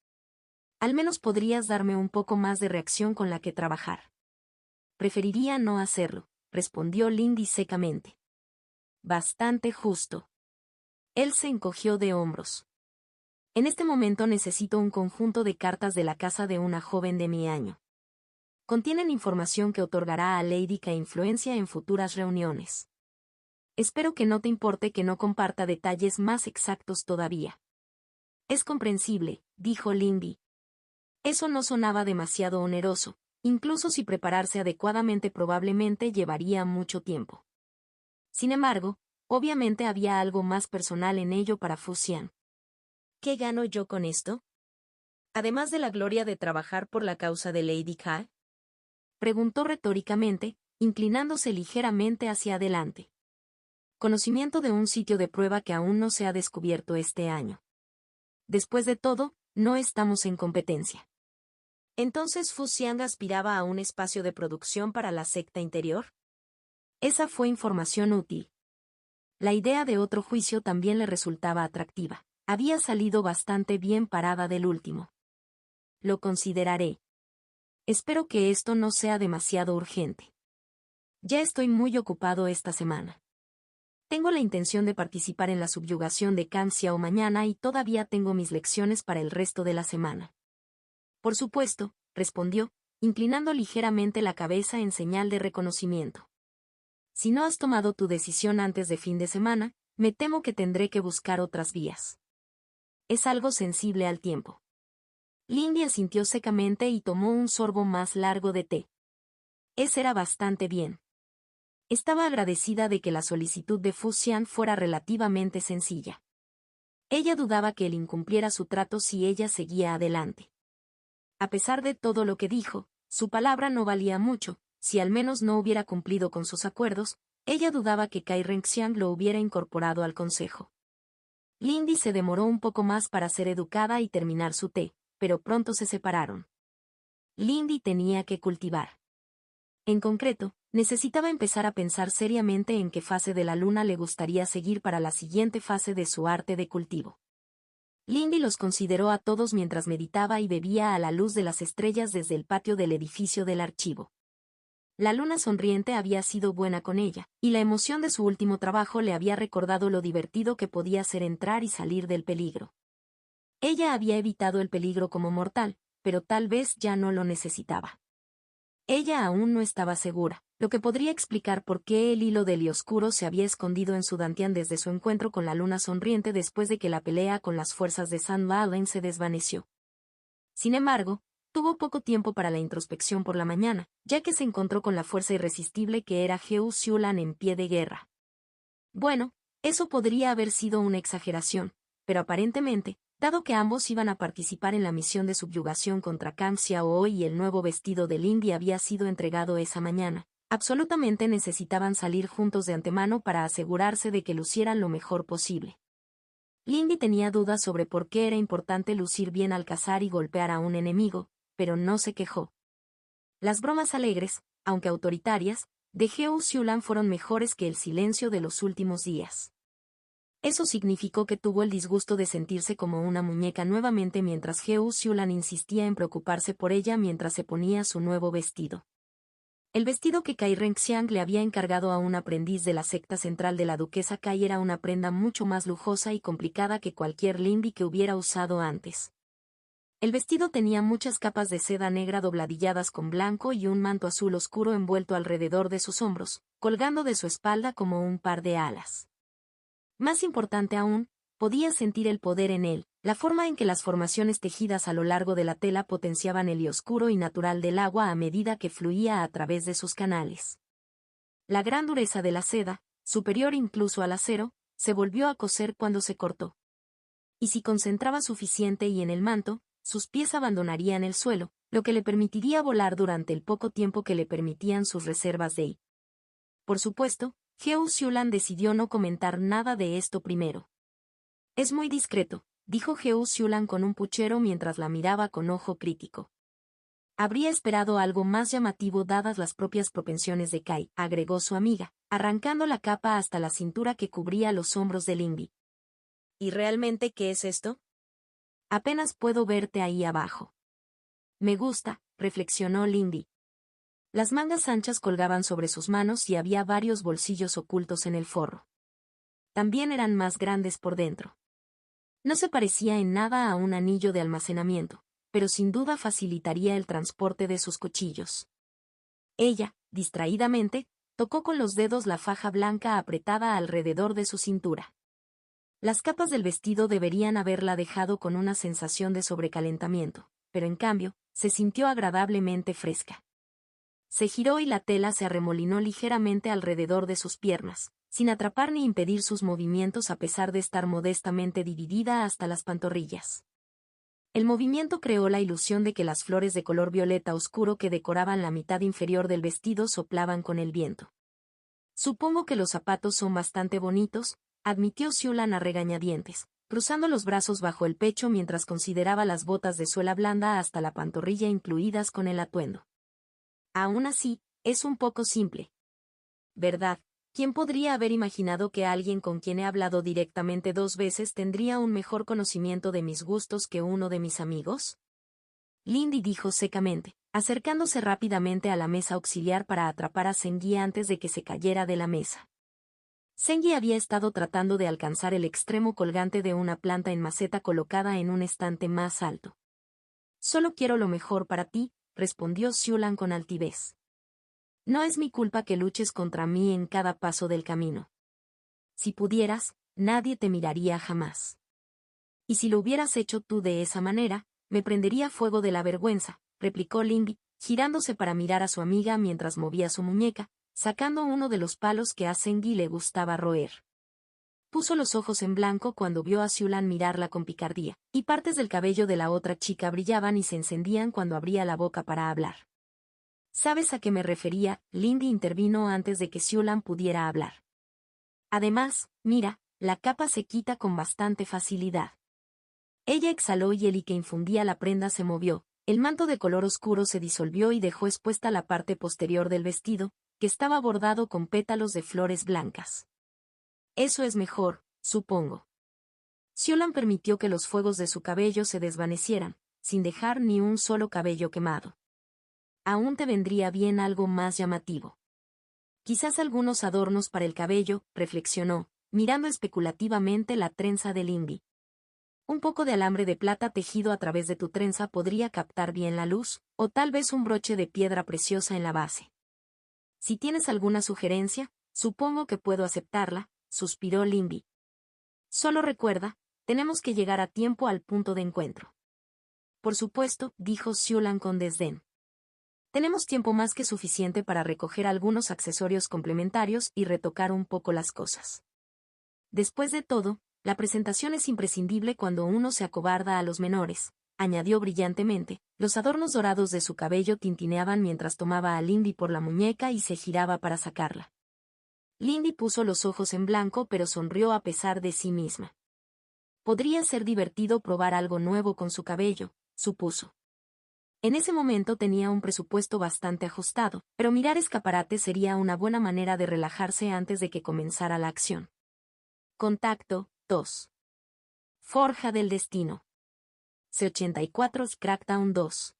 Al menos podrías darme un poco más de reacción con la que trabajar. Preferiría no hacerlo, respondió Lindy secamente. Bastante justo. Él se encogió de hombros. En este momento necesito un conjunto de cartas de la casa de una joven de mi año. Contienen información que otorgará a Lady Ka influencia en futuras reuniones. Espero que no te importe que no comparta detalles más exactos todavía. Es comprensible, dijo Lindy. Eso no sonaba demasiado oneroso, incluso si prepararse adecuadamente probablemente llevaría mucho tiempo. Sin embargo, obviamente había algo más personal en ello para Fu Xian. ¿Qué gano yo con esto? Además de la gloria de trabajar por la causa de Lady Ka, preguntó retóricamente, inclinándose ligeramente hacia adelante. Conocimiento de un sitio de prueba que aún no se ha descubierto este año. Después de todo, no estamos en competencia. ¿Entonces Fu Xiang aspiraba a un espacio de producción para la secta interior? Esa fue información útil. La idea de otro juicio también le resultaba atractiva. Había salido bastante bien parada del último. Lo consideraré. Espero que esto no sea demasiado urgente. Ya estoy muy ocupado esta semana. Tengo la intención de participar en la subyugación de Kang Xiao mañana y todavía tengo mis lecciones para el resto de la semana. Por supuesto, respondió, inclinando ligeramente la cabeza en señal de reconocimiento. Si no has tomado tu decisión antes de fin de semana, me temo que tendré que buscar otras vías. Es algo sensible al tiempo. Lindy asintió secamente y tomó un sorbo más largo de té. Ese era bastante bien. Estaba agradecida de que la solicitud de Fu Xian fuera relativamente sencilla. Ella dudaba que él incumpliera su trato si ella seguía adelante. A pesar de todo lo que dijo, su palabra no valía mucho, si al menos no hubiera cumplido con sus acuerdos, ella dudaba que Kai Renxiang lo hubiera incorporado al consejo. Lindy se demoró un poco más para ser educada y terminar su té, pero pronto se separaron. Lindy tenía que cultivar. En concreto, necesitaba empezar a pensar seriamente en qué fase de la luna le gustaría seguir para la siguiente fase de su arte de cultivo. Lindy los consideró a todos mientras meditaba y bebía a la luz de las estrellas desde el patio del edificio del archivo. La luna sonriente había sido buena con ella, y la emoción de su último trabajo le había recordado lo divertido que podía ser entrar y salir del peligro. Ella había evitado el peligro como mortal, pero tal vez ya no lo necesitaba. Ella aún no estaba segura, lo que podría explicar por qué el hilo del oscuro se había escondido en su dantian desde su encuentro con la luna sonriente después de que la pelea con las fuerzas de San Valen se desvaneció. Sin embargo, tuvo poco tiempo para la introspección por la mañana, ya que se encontró con la fuerza irresistible que era Heo Xiulan en pie de guerra. Bueno, eso podría haber sido una exageración, pero aparentemente, dado que ambos iban a participar en la misión de subyugación contra Kang Xiao y el nuevo vestido de Lindy había sido entregado esa mañana, absolutamente necesitaban salir juntos de antemano para asegurarse de que lucieran lo mejor posible. Lindy tenía dudas sobre por qué era importante lucir bien al cazar y golpear a un enemigo, pero no se quejó. Las bromas alegres, aunque autoritarias, de Heo Xiulan fueron mejores que el silencio de los últimos días. Eso significó que tuvo el disgusto de sentirse como una muñeca nuevamente mientras Heo Xiulan insistía en preocuparse por ella mientras se ponía su nuevo vestido. El vestido que Kai Renxiang le había encargado a un aprendiz de la secta central de la duquesa Kai era una prenda mucho más lujosa y complicada que cualquier Lindy que hubiera usado antes. El vestido tenía muchas capas de seda negra dobladilladas con blanco y un manto azul oscuro envuelto alrededor de sus hombros, colgando de su espalda como un par de alas. Más importante aún, podía sentir el poder en él, la forma en que las formaciones tejidas a lo largo de la tela potenciaban el oscuro y natural del agua a medida que fluía a través de sus canales. La gran dureza de la seda, superior incluso al acero, se volvió a coser cuando se cortó. Y si concentraba suficiente y en el manto, sus pies abandonarían el suelo, lo que le permitiría volar durante el poco tiempo que le permitían sus reservas de I. Por supuesto, Heo Xiulan decidió no comentar nada de esto primero. Es muy discreto, dijo Heo Xiulan con un puchero mientras la miraba con ojo crítico. Habría esperado algo más llamativo dadas las propias propensiones de Kai, agregó su amiga, arrancando la capa hasta la cintura que cubría los hombros de Lindy. ¿Y realmente qué es esto? Apenas puedo verte ahí abajo. Me gusta, reflexionó Lindy. Las mangas anchas colgaban sobre sus manos y había varios bolsillos ocultos en el forro. También eran más grandes por dentro. No se parecía en nada a un anillo de almacenamiento, pero sin duda facilitaría el transporte de sus cuchillos. Ella, distraídamente, tocó con los dedos la faja blanca apretada alrededor de su cintura. Las capas del vestido deberían haberla dejado con una sensación de sobrecalentamiento, pero en cambio, se sintió agradablemente fresca. Se giró y la tela se arremolinó ligeramente alrededor de sus piernas, sin atrapar ni impedir sus movimientos a pesar de estar modestamente dividida hasta las pantorrillas. El movimiento creó la ilusión de que las flores de color violeta oscuro que decoraban la mitad inferior del vestido soplaban con el viento. Supongo que los zapatos son bastante bonitos, admitió Siulan a regañadientes, cruzando los brazos bajo el pecho mientras consideraba las botas de suela blanda hasta la pantorrilla incluidas con el atuendo. Aún así, es un poco simple. ¿Verdad? ¿Quién podría haber imaginado que alguien con quien he hablado directamente 2 veces tendría un mejor conocimiento de mis gustos que uno de mis amigos? Lindy dijo secamente, acercándose rápidamente a la mesa auxiliar para atrapar a Sengi antes de que se cayera de la mesa. Sengi había estado tratando de alcanzar el extremo colgante de una planta en maceta colocada en un estante más alto. Solo quiero lo mejor para ti, respondió Siulan con altivez. No es mi culpa que luches contra mí en cada paso del camino. Si pudieras, nadie te miraría jamás. Y si lo hubieras hecho tú de esa manera, me prendería fuego de la vergüenza, replicó Lindy, girándose para mirar a su amiga mientras movía su muñeca, sacando uno de los palos que a Sengi le gustaba roer. Puso los ojos en blanco cuando vio a Siulan mirarla con picardía, y partes del cabello de la otra chica brillaban y se encendían cuando abría la boca para hablar. ¿Sabes a qué me refería? Lindy intervino antes de que Siulan pudiera hablar. Además, mira, la capa se quita con bastante facilidad. Ella exhaló y el que infundía la prenda se movió, el manto de color oscuro se disolvió y dejó expuesta la parte posterior del vestido, que estaba bordado con pétalos de flores blancas. Eso es mejor, supongo. Siulan permitió que los fuegos de su cabello se desvanecieran, sin dejar ni un solo cabello quemado. Aún te vendría bien algo más llamativo. Quizás algunos adornos para el cabello, reflexionó, mirando especulativamente la trenza de Lindy. Un poco de alambre de plata tejido a través de tu trenza podría captar bien la luz, o tal vez un broche de piedra preciosa en la base. Si tienes alguna sugerencia, supongo que puedo aceptarla, suspiró Lindy. Solo recuerda, tenemos que llegar a tiempo al punto de encuentro. Por supuesto, dijo Siulan con desdén. Tenemos tiempo más que suficiente para recoger algunos accesorios complementarios y retocar un poco las cosas. Después de todo, la presentación es imprescindible cuando uno se acobarda a los menores, añadió brillantemente. Los adornos dorados de su cabello tintineaban mientras tomaba a Lindy por la muñeca y se giraba para sacarla. Lindy puso los ojos en blanco pero sonrió a pesar de sí misma. Podría ser divertido probar algo nuevo con su cabello, supuso. En ese momento tenía un presupuesto bastante ajustado, pero mirar escaparates sería una buena manera de relajarse antes de que comenzara la acción. Contacto 2. Forja del destino. C84 Crackdown 2.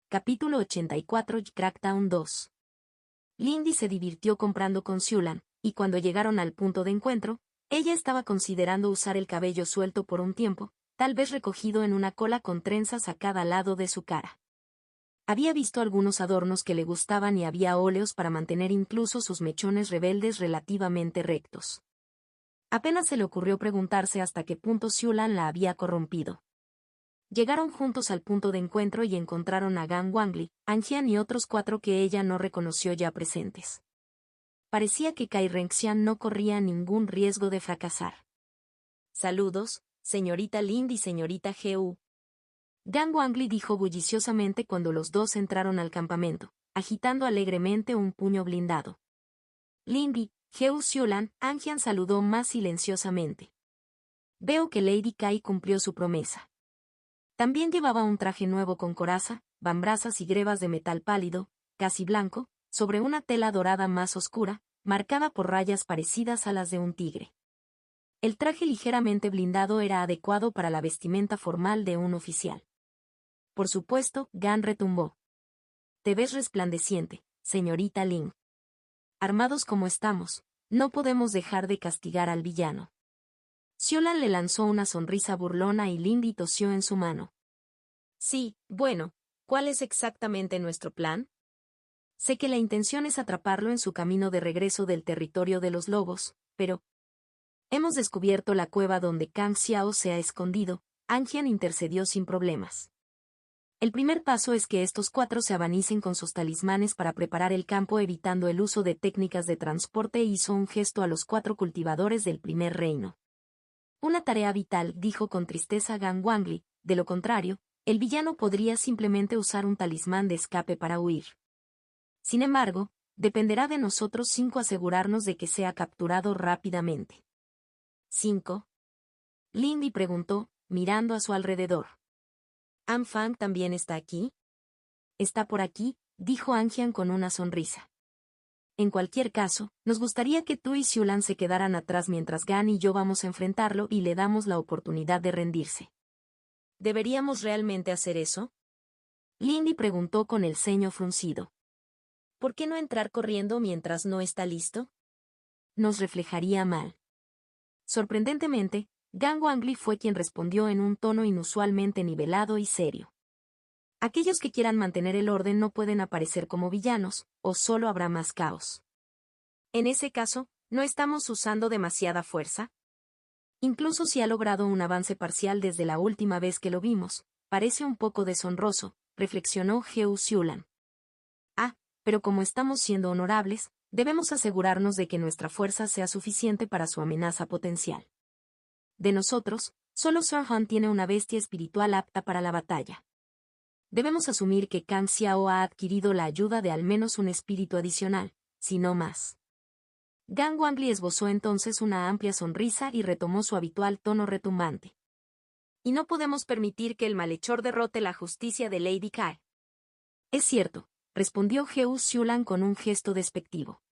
Capítulo 84 Crackdown 2. Lindy se divirtió comprando con Siulan, y cuando llegaron al punto de encuentro, ella estaba considerando usar el cabello suelto por un tiempo, tal vez recogido en una cola con trenzas a cada lado de su cara. Había visto algunos adornos que le gustaban y había óleos para mantener incluso sus mechones rebeldes relativamente rectos. Apenas se le ocurrió preguntarse hasta qué punto Siulan la había corrompido. Llegaron juntos al punto de encuentro y encontraron a Gang Wangli, Anjian y otros 4 que ella no reconoció ya presentes. Parecía que Kai Renxian no corría ningún riesgo de fracasar. Saludos, señorita Lind y señorita Gu. Gang Wangli dijo bulliciosamente cuando los dos entraron al campamento, agitando alegremente un puño blindado. Lindy, Gu Siulan, Anjian saludó más silenciosamente. Veo que Lady Kai cumplió su promesa. También llevaba un traje nuevo con coraza, bambrazas y grebas de metal pálido, casi blanco, sobre una tela dorada más oscura, marcada por rayas parecidas a las de un tigre. El traje ligeramente blindado era adecuado para la vestimenta formal de un oficial. Por supuesto, Gan retumbó. Te ves resplandeciente, señorita Ling. Armados como estamos, no podemos dejar de castigar al villano. Siulan le lanzó una sonrisa burlona y Lindy tosió en su mano. Sí, bueno, ¿cuál es exactamente nuestro plan? Sé que la intención es atraparlo en su camino de regreso del territorio de los lobos, pero... Hemos descubierto la cueva donde Kang Xiao se ha escondido, Anjian intercedió sin problemas. El primer paso es que estos 4 se abanicen con sus talismanes para preparar el campo evitando el uso de técnicas de transporte. Hizo un gesto a los 4 cultivadores del primer reino. Una tarea vital, dijo con tristeza Gang Wangli, De lo contrario, el villano podría simplemente usar un talismán de escape para huir. Sin embargo, dependerá de nosotros 5 asegurarnos de que sea capturado rápidamente. 5. Lindy preguntó, mirando a su alrededor. ¿Anfang también está aquí? Está por aquí, dijo Angian con una sonrisa. En cualquier caso, nos gustaría que tú y Xulan se quedaran atrás mientras Gan y yo vamos a enfrentarlo y le damos la oportunidad de rendirse. ¿Deberíamos realmente hacer eso? Lindy preguntó con el ceño fruncido. ¿Por qué no entrar corriendo mientras no está listo? Nos reflejaría mal. Sorprendentemente, Gan Wangli fue quien respondió en un tono inusualmente nivelado y serio. Aquellos que quieran mantener el orden no pueden aparecer como villanos, o solo habrá más caos. En ese caso, ¿no estamos usando demasiada fuerza? Incluso si ha logrado un avance parcial desde la última vez que lo vimos, parece un poco deshonroso, reflexionó Heo Xulan. Pero como estamos siendo honorables, debemos asegurarnos de que nuestra fuerza sea suficiente para su amenaza potencial. De nosotros, solo Sir Han tiene una bestia espiritual apta para la batalla. Debemos asumir que Kang Xiao ha adquirido la ayuda de al menos un espíritu adicional, si no más. Gan Wangli esbozó entonces una amplia sonrisa y retomó su habitual tono retumbante. Y no podemos permitir que el malhechor derrote la justicia de Lady Kai. Es cierto, respondió Heo Xulan con un gesto despectivo.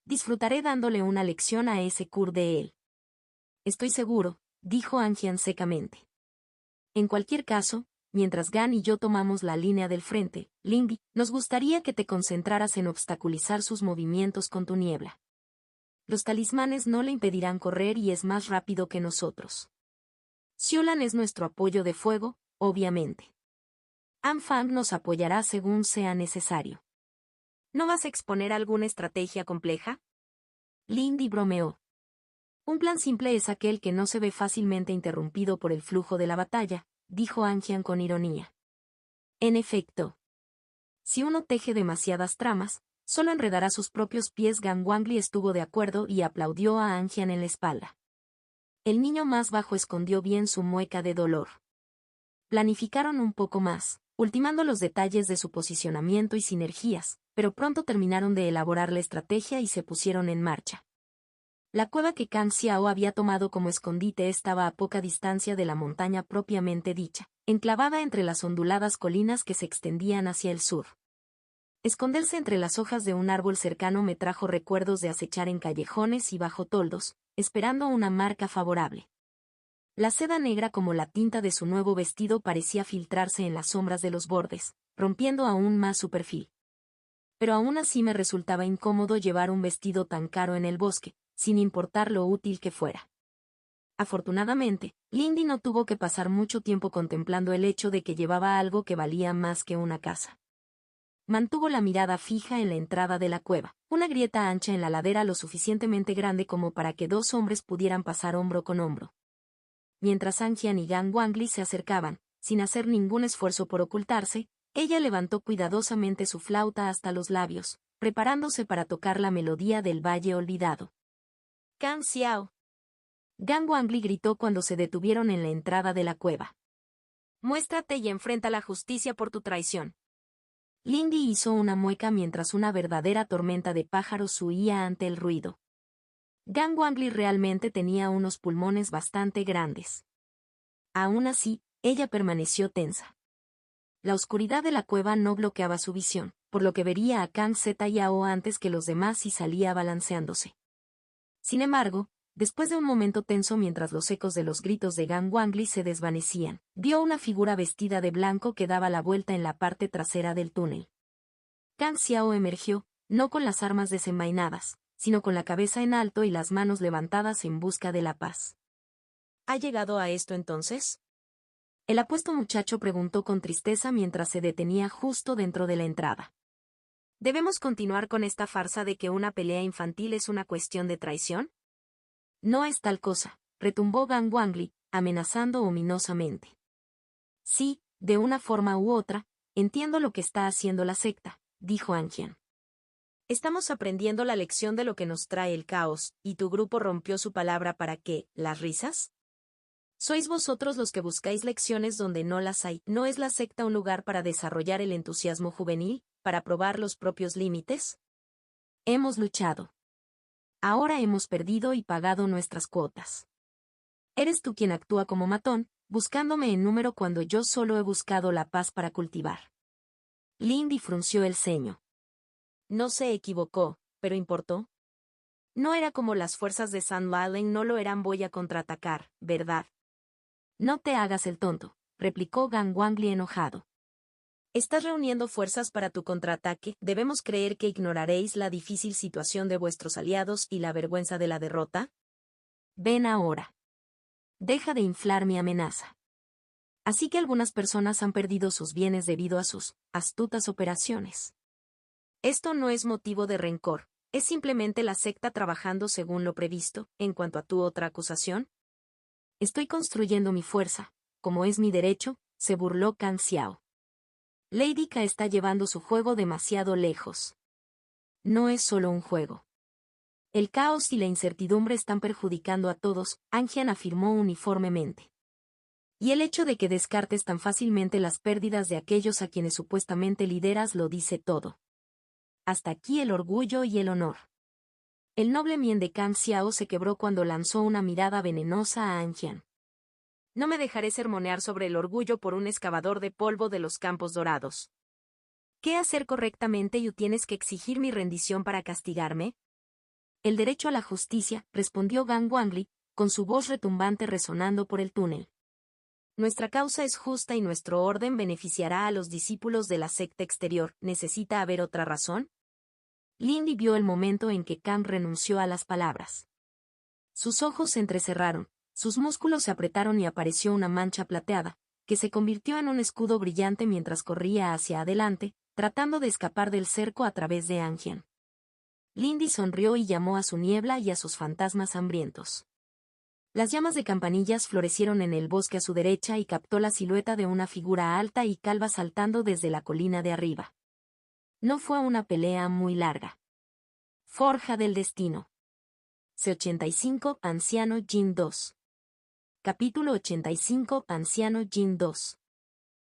Disfrutaré dándole una lección a ese Kur de él. Estoy seguro, dijo Angian secamente. En cualquier caso, mientras Gan y yo tomamos la línea del frente, Lindy, nos gustaría que te concentraras en obstaculizar sus movimientos con tu niebla. Los talismanes no le impedirán correr y es más rápido que nosotros. Xulan es nuestro apoyo de fuego, obviamente. Anfang nos apoyará según sea necesario. ¿No vas a exponer alguna estrategia compleja? Lindy bromeó. Un plan simple es aquel que no se ve fácilmente interrumpido por el flujo de la batalla, dijo Angian con ironía. En efecto. Si uno teje demasiadas tramas, solo enredará sus propios pies. Gan Wangli estuvo de acuerdo y aplaudió a Angian en la espalda. El niño más bajo escondió bien su mueca de dolor. Planificaron un poco más, ultimando los detalles de su posicionamiento y sinergias, pero pronto terminaron de elaborar la estrategia y se pusieron en marcha. La cueva que Kang Xiao había tomado como escondite estaba a poca distancia de la montaña propiamente dicha, enclavada entre las onduladas colinas que se extendían hacia el sur. Esconderse entre las hojas de un árbol cercano me trajo recuerdos de acechar en callejones y bajo toldos, esperando una marca favorable. La seda negra como la tinta de su nuevo vestido parecía filtrarse en las sombras de los bordes, rompiendo aún más su perfil. Pero aún así me resultaba incómodo llevar un vestido tan caro en el bosque, sin importar lo útil que fuera. Afortunadamente, Lindy no tuvo que pasar mucho tiempo contemplando el hecho de que llevaba algo que valía más que una casa. Mantuvo la mirada fija en la entrada de la cueva, una grieta ancha en la ladera lo suficientemente grande como para que 2 hombres pudieran pasar hombro con hombro. Mientras Angian y Gan Wangli se acercaban, sin hacer ningún esfuerzo por ocultarse, ella levantó cuidadosamente su flauta hasta los labios, preparándose para tocar la melodía del Valle Olvidado. Kang Xiao. Gan Wangli gritó cuando se detuvieron en la entrada de la cueva. Muéstrate y enfrenta la justicia por tu traición. Lindy hizo una mueca mientras una verdadera tormenta de pájaros huía ante el ruido. Gan Wangli realmente tenía unos pulmones bastante grandes. Aún así, ella permaneció tensa. La oscuridad de la cueva no bloqueaba su visión, por lo que vería a Kang Zhao antes que los demás y salía balanceándose. Sin embargo, después de un momento tenso mientras los ecos de los gritos de Gan Wangli se desvanecían, vio una figura vestida de blanco que daba la vuelta en la parte trasera del túnel. Kang Xiao emergió, no con las armas desenvainadas, sino con la cabeza en alto y las manos levantadas en busca de la paz. ¿Ha llegado a esto entonces? El apuesto muchacho preguntó con tristeza mientras se detenía justo dentro de la entrada. ¿Debemos continuar con esta farsa de que una pelea infantil es una cuestión de traición? No es tal cosa, retumbó Gan Wangli, amenazando ominosamente. Sí, de una forma u otra, entiendo lo que está haciendo la secta, dijo Angian. Estamos aprendiendo la lección de lo que nos trae el caos, ¿y tu grupo rompió su palabra para qué? ¿Las risas? Sois vosotros los que buscáis lecciones donde no las hay. ¿No es la secta un lugar para desarrollar el entusiasmo juvenil, para probar los propios límites? Hemos luchado. Ahora hemos perdido y pagado nuestras cuotas. Eres tú quien actúa como matón, buscándome en número cuando yo solo he buscado la paz para cultivar. Lindy frunció el ceño. No se equivocó, pero ¿importó? No era como las fuerzas de Sand Lalen no lo eran. Voy a contraatacar, ¿verdad? No te hagas el tonto, replicó Gangwangli enojado. ¿Estás reuniendo fuerzas para tu contraataque? ¿Debemos creer que ignoraréis la difícil situación de vuestros aliados y la vergüenza de la derrota? Ven ahora. Deja de inflar mi amenaza. Así que algunas personas han perdido sus bienes debido a sus astutas operaciones. Esto no es motivo de rencor, es simplemente la secta trabajando según lo previsto. En cuanto a tu otra acusación, estoy construyendo mi fuerza, como es mi derecho, se burló Kang Xiao. Lady Ka está llevando su juego demasiado lejos. No es solo un juego. El caos y la incertidumbre están perjudicando a todos, Anjian afirmó uniformemente. Y el hecho de que descartes tan fácilmente las pérdidas de aquellos a quienes supuestamente lideras lo dice todo. Hasta aquí el orgullo y el honor. El noble Mien de Kang Xiao se quebró cuando lanzó una mirada venenosa a Anjian. No me dejaré sermonear sobre el orgullo por un excavador de polvo de los Campos Dorados. ¿Qué hacer correctamente y tienes que exigir mi rendición para castigarme? El derecho a la justicia, respondió Gangwangli, con su voz retumbante resonando por el túnel. Nuestra causa es justa y nuestro orden beneficiará a los discípulos de la secta exterior. ¿Necesita haber otra razón? Lindy vio el momento en que Kang renunció a las palabras. Sus ojos se entrecerraron, sus músculos se apretaron y apareció una mancha plateada, que se convirtió en un escudo brillante mientras corría hacia adelante, tratando de escapar del cerco a través de Anjian. Lindy sonrió y llamó a su niebla y a sus fantasmas hambrientos. Las llamas de campanillas florecieron en el bosque a su derecha y captó la silueta de una figura alta y calva saltando desde la colina de arriba. No fue una pelea muy larga. Forja del destino. C85 Anciano Jin 2. Capítulo 85 Anciano Jin 2.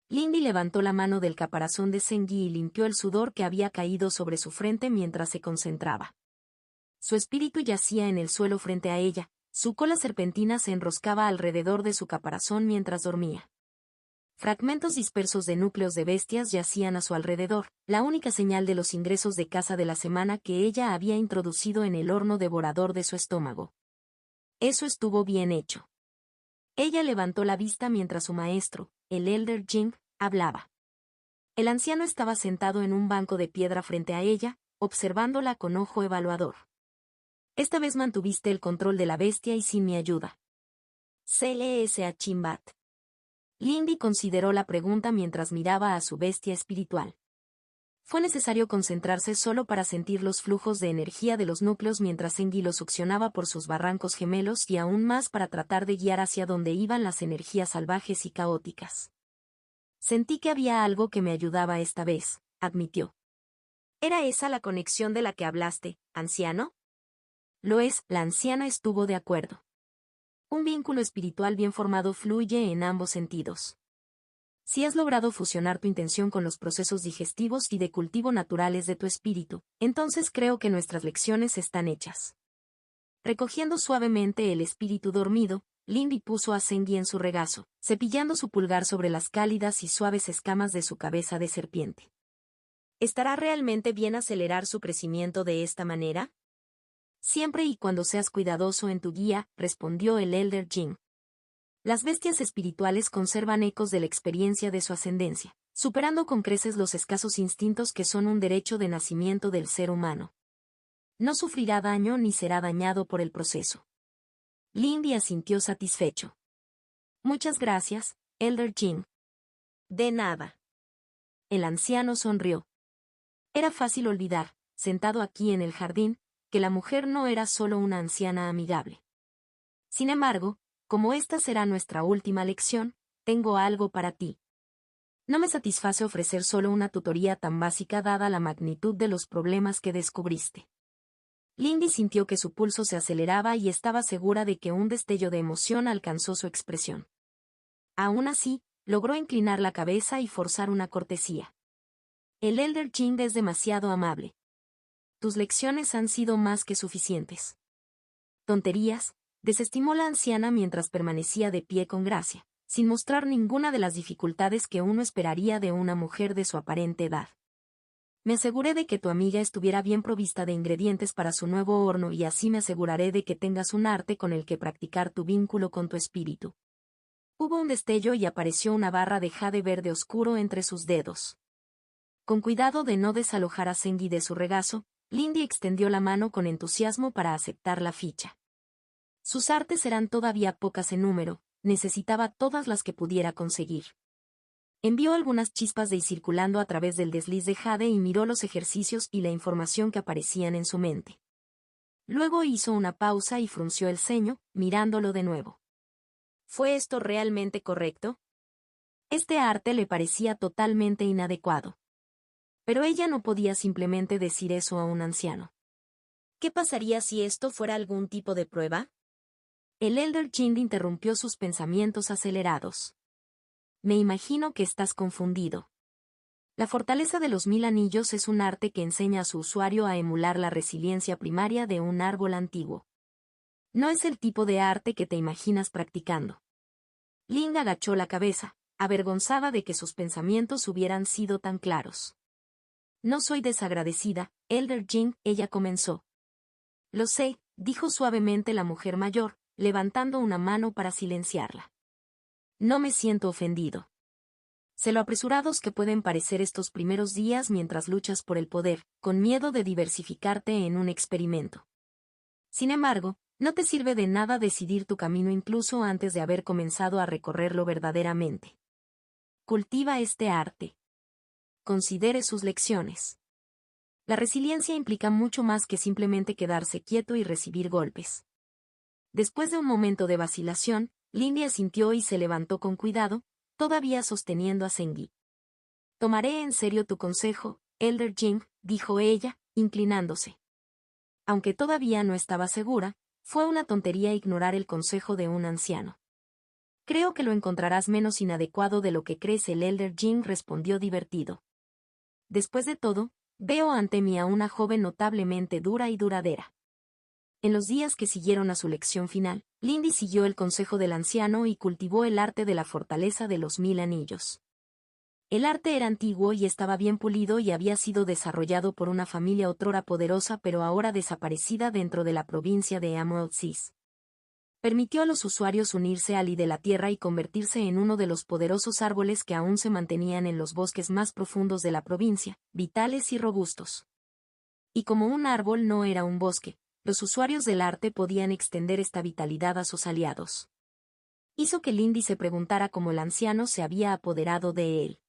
Lindy levantó la mano del caparazón de Zengyi y limpió el sudor que había caído sobre su frente mientras se concentraba. Su espíritu yacía en el suelo frente a ella. Su cola serpentina se enroscaba alrededor de su caparazón mientras dormía. Fragmentos dispersos de núcleos de bestias yacían a su alrededor, la única señal de los ingresos de caza de la semana que ella había introducido en el horno devorador de su estómago. Eso estuvo bien hecho. Ella levantó la vista mientras su maestro, el Elder Jing, hablaba. El anciano estaba sentado en un banco de piedra frente a ella, observándola con ojo evaluador. Esta vez mantuviste el control de la bestia y sin mi ayuda. CLS Chimbat. Lindy consideró la pregunta mientras miraba a su bestia espiritual. Fue necesario concentrarse solo para sentir los flujos de energía de los núcleos mientras Zengyi lo succionaba por sus barrancos gemelos y aún más para tratar de guiar hacia donde iban las energías salvajes y caóticas. Sentí que había algo que me ayudaba esta vez, admitió. ¿Era esa la conexión de la que hablaste, anciano? Lo es, la anciana estuvo de acuerdo. Un vínculo espiritual bien formado fluye en ambos sentidos. Si has logrado fusionar tu intención con los procesos digestivos y de cultivo naturales de tu espíritu, entonces creo que nuestras lecciones están hechas. Recogiendo suavemente el espíritu dormido, Lindy puso a Zengyi en su regazo, cepillando su pulgar sobre las cálidas y suaves escamas de su cabeza de serpiente. ¿Estará realmente bien acelerar su crecimiento de esta manera? Siempre y cuando seas cuidadoso en tu guía, respondió el Elder Jing. Las bestias espirituales conservan ecos de la experiencia de su ascendencia, superando con creces los escasos instintos que son un derecho de nacimiento del ser humano. No sufrirá daño ni será dañado por el proceso. Lindy asintió satisfecho. Muchas gracias, Elder Jing. De nada. El anciano sonrió. Era fácil olvidar, sentado aquí en el jardín, que la mujer no era solo una anciana amigable. Sin embargo, como esta será nuestra última lección, tengo algo para ti. No me satisface ofrecer solo una tutoría tan básica dada la magnitud de los problemas que descubriste. Lindy sintió que su pulso se aceleraba y estaba segura de que un destello de emoción alcanzó su expresión. Aún así, logró inclinar la cabeza y forzar una cortesía. El Elder Jing es demasiado amable. Tus lecciones han sido más que suficientes. Tonterías, desestimó la anciana mientras permanecía de pie con gracia, sin mostrar ninguna de las dificultades que uno esperaría de una mujer de su aparente edad. Me aseguré de que tu amiga estuviera bien provista de ingredientes para su nuevo horno y así me aseguraré de que tengas un arte con el que practicar tu vínculo con tu espíritu. Hubo un destello y apareció una barra de jade verde oscuro entre sus dedos. Con cuidado de no desalojar a Sengi de su regazo, Lindy extendió la mano con entusiasmo para aceptar la ficha. Sus artes eran todavía pocas en número, necesitaba todas las que pudiera conseguir. Envió algunas chispas de circulando a través del desliz de jade y miró los ejercicios y la información que aparecían en su mente. Luego hizo una pausa y frunció el ceño, mirándolo de nuevo. ¿Fue esto realmente correcto? Este arte le parecía totalmente inadecuado. Pero ella no podía simplemente decir eso a un anciano. ¿Qué pasaría si esto fuera algún tipo de prueba? El Elder Jing interrumpió sus pensamientos acelerados. Me imagino que estás confundido. La fortaleza de los 1000 anillos es un arte que enseña a su usuario a emular la resiliencia primaria de un árbol antiguo. No es el tipo de arte que te imaginas practicando. Ling agachó la cabeza, avergonzada de que sus pensamientos hubieran sido tan claros. No soy desagradecida, Elder Jing, ella comenzó. Lo sé, dijo suavemente la mujer mayor, levantando una mano para silenciarla. No me siento ofendido. Sé lo apresurados que pueden parecer estos primeros días mientras luchas por el poder, con miedo de diversificarte en un experimento. Sin embargo, no te sirve de nada decidir tu camino incluso antes de haber comenzado a recorrerlo verdaderamente. Cultiva este arte. Considere sus lecciones. La resiliencia implica mucho más que simplemente quedarse quieto y recibir golpes. Después de un momento de vacilación, Lindy asintió y se levantó con cuidado, todavía sosteniendo a Sengi. Tomaré en serio tu consejo, Elder Jing, dijo ella, inclinándose. Aunque todavía no estaba segura, fue una tontería ignorar el consejo de un anciano. Creo que lo encontrarás menos inadecuado de lo que crees, el Elder Jing respondió divertido. Después de todo, veo ante mí a una joven notablemente dura y duradera. En los días que siguieron a su lección final, Lindy siguió el consejo del anciano y cultivó el arte de la fortaleza de los 1000 anillos. El arte era antiguo y estaba bien pulido y había sido desarrollado por una familia otrora poderosa pero ahora desaparecida dentro de la provincia de Emerald Seas. Permitió a los usuarios unirse al I de la tierra y convertirse en uno de los poderosos árboles que aún se mantenían en los bosques más profundos de la provincia, vitales y robustos. Y como un árbol no era un bosque, los usuarios del arte podían extender esta vitalidad a sus aliados. Hizo que Lindy se preguntara cómo el anciano se había apoderado de él.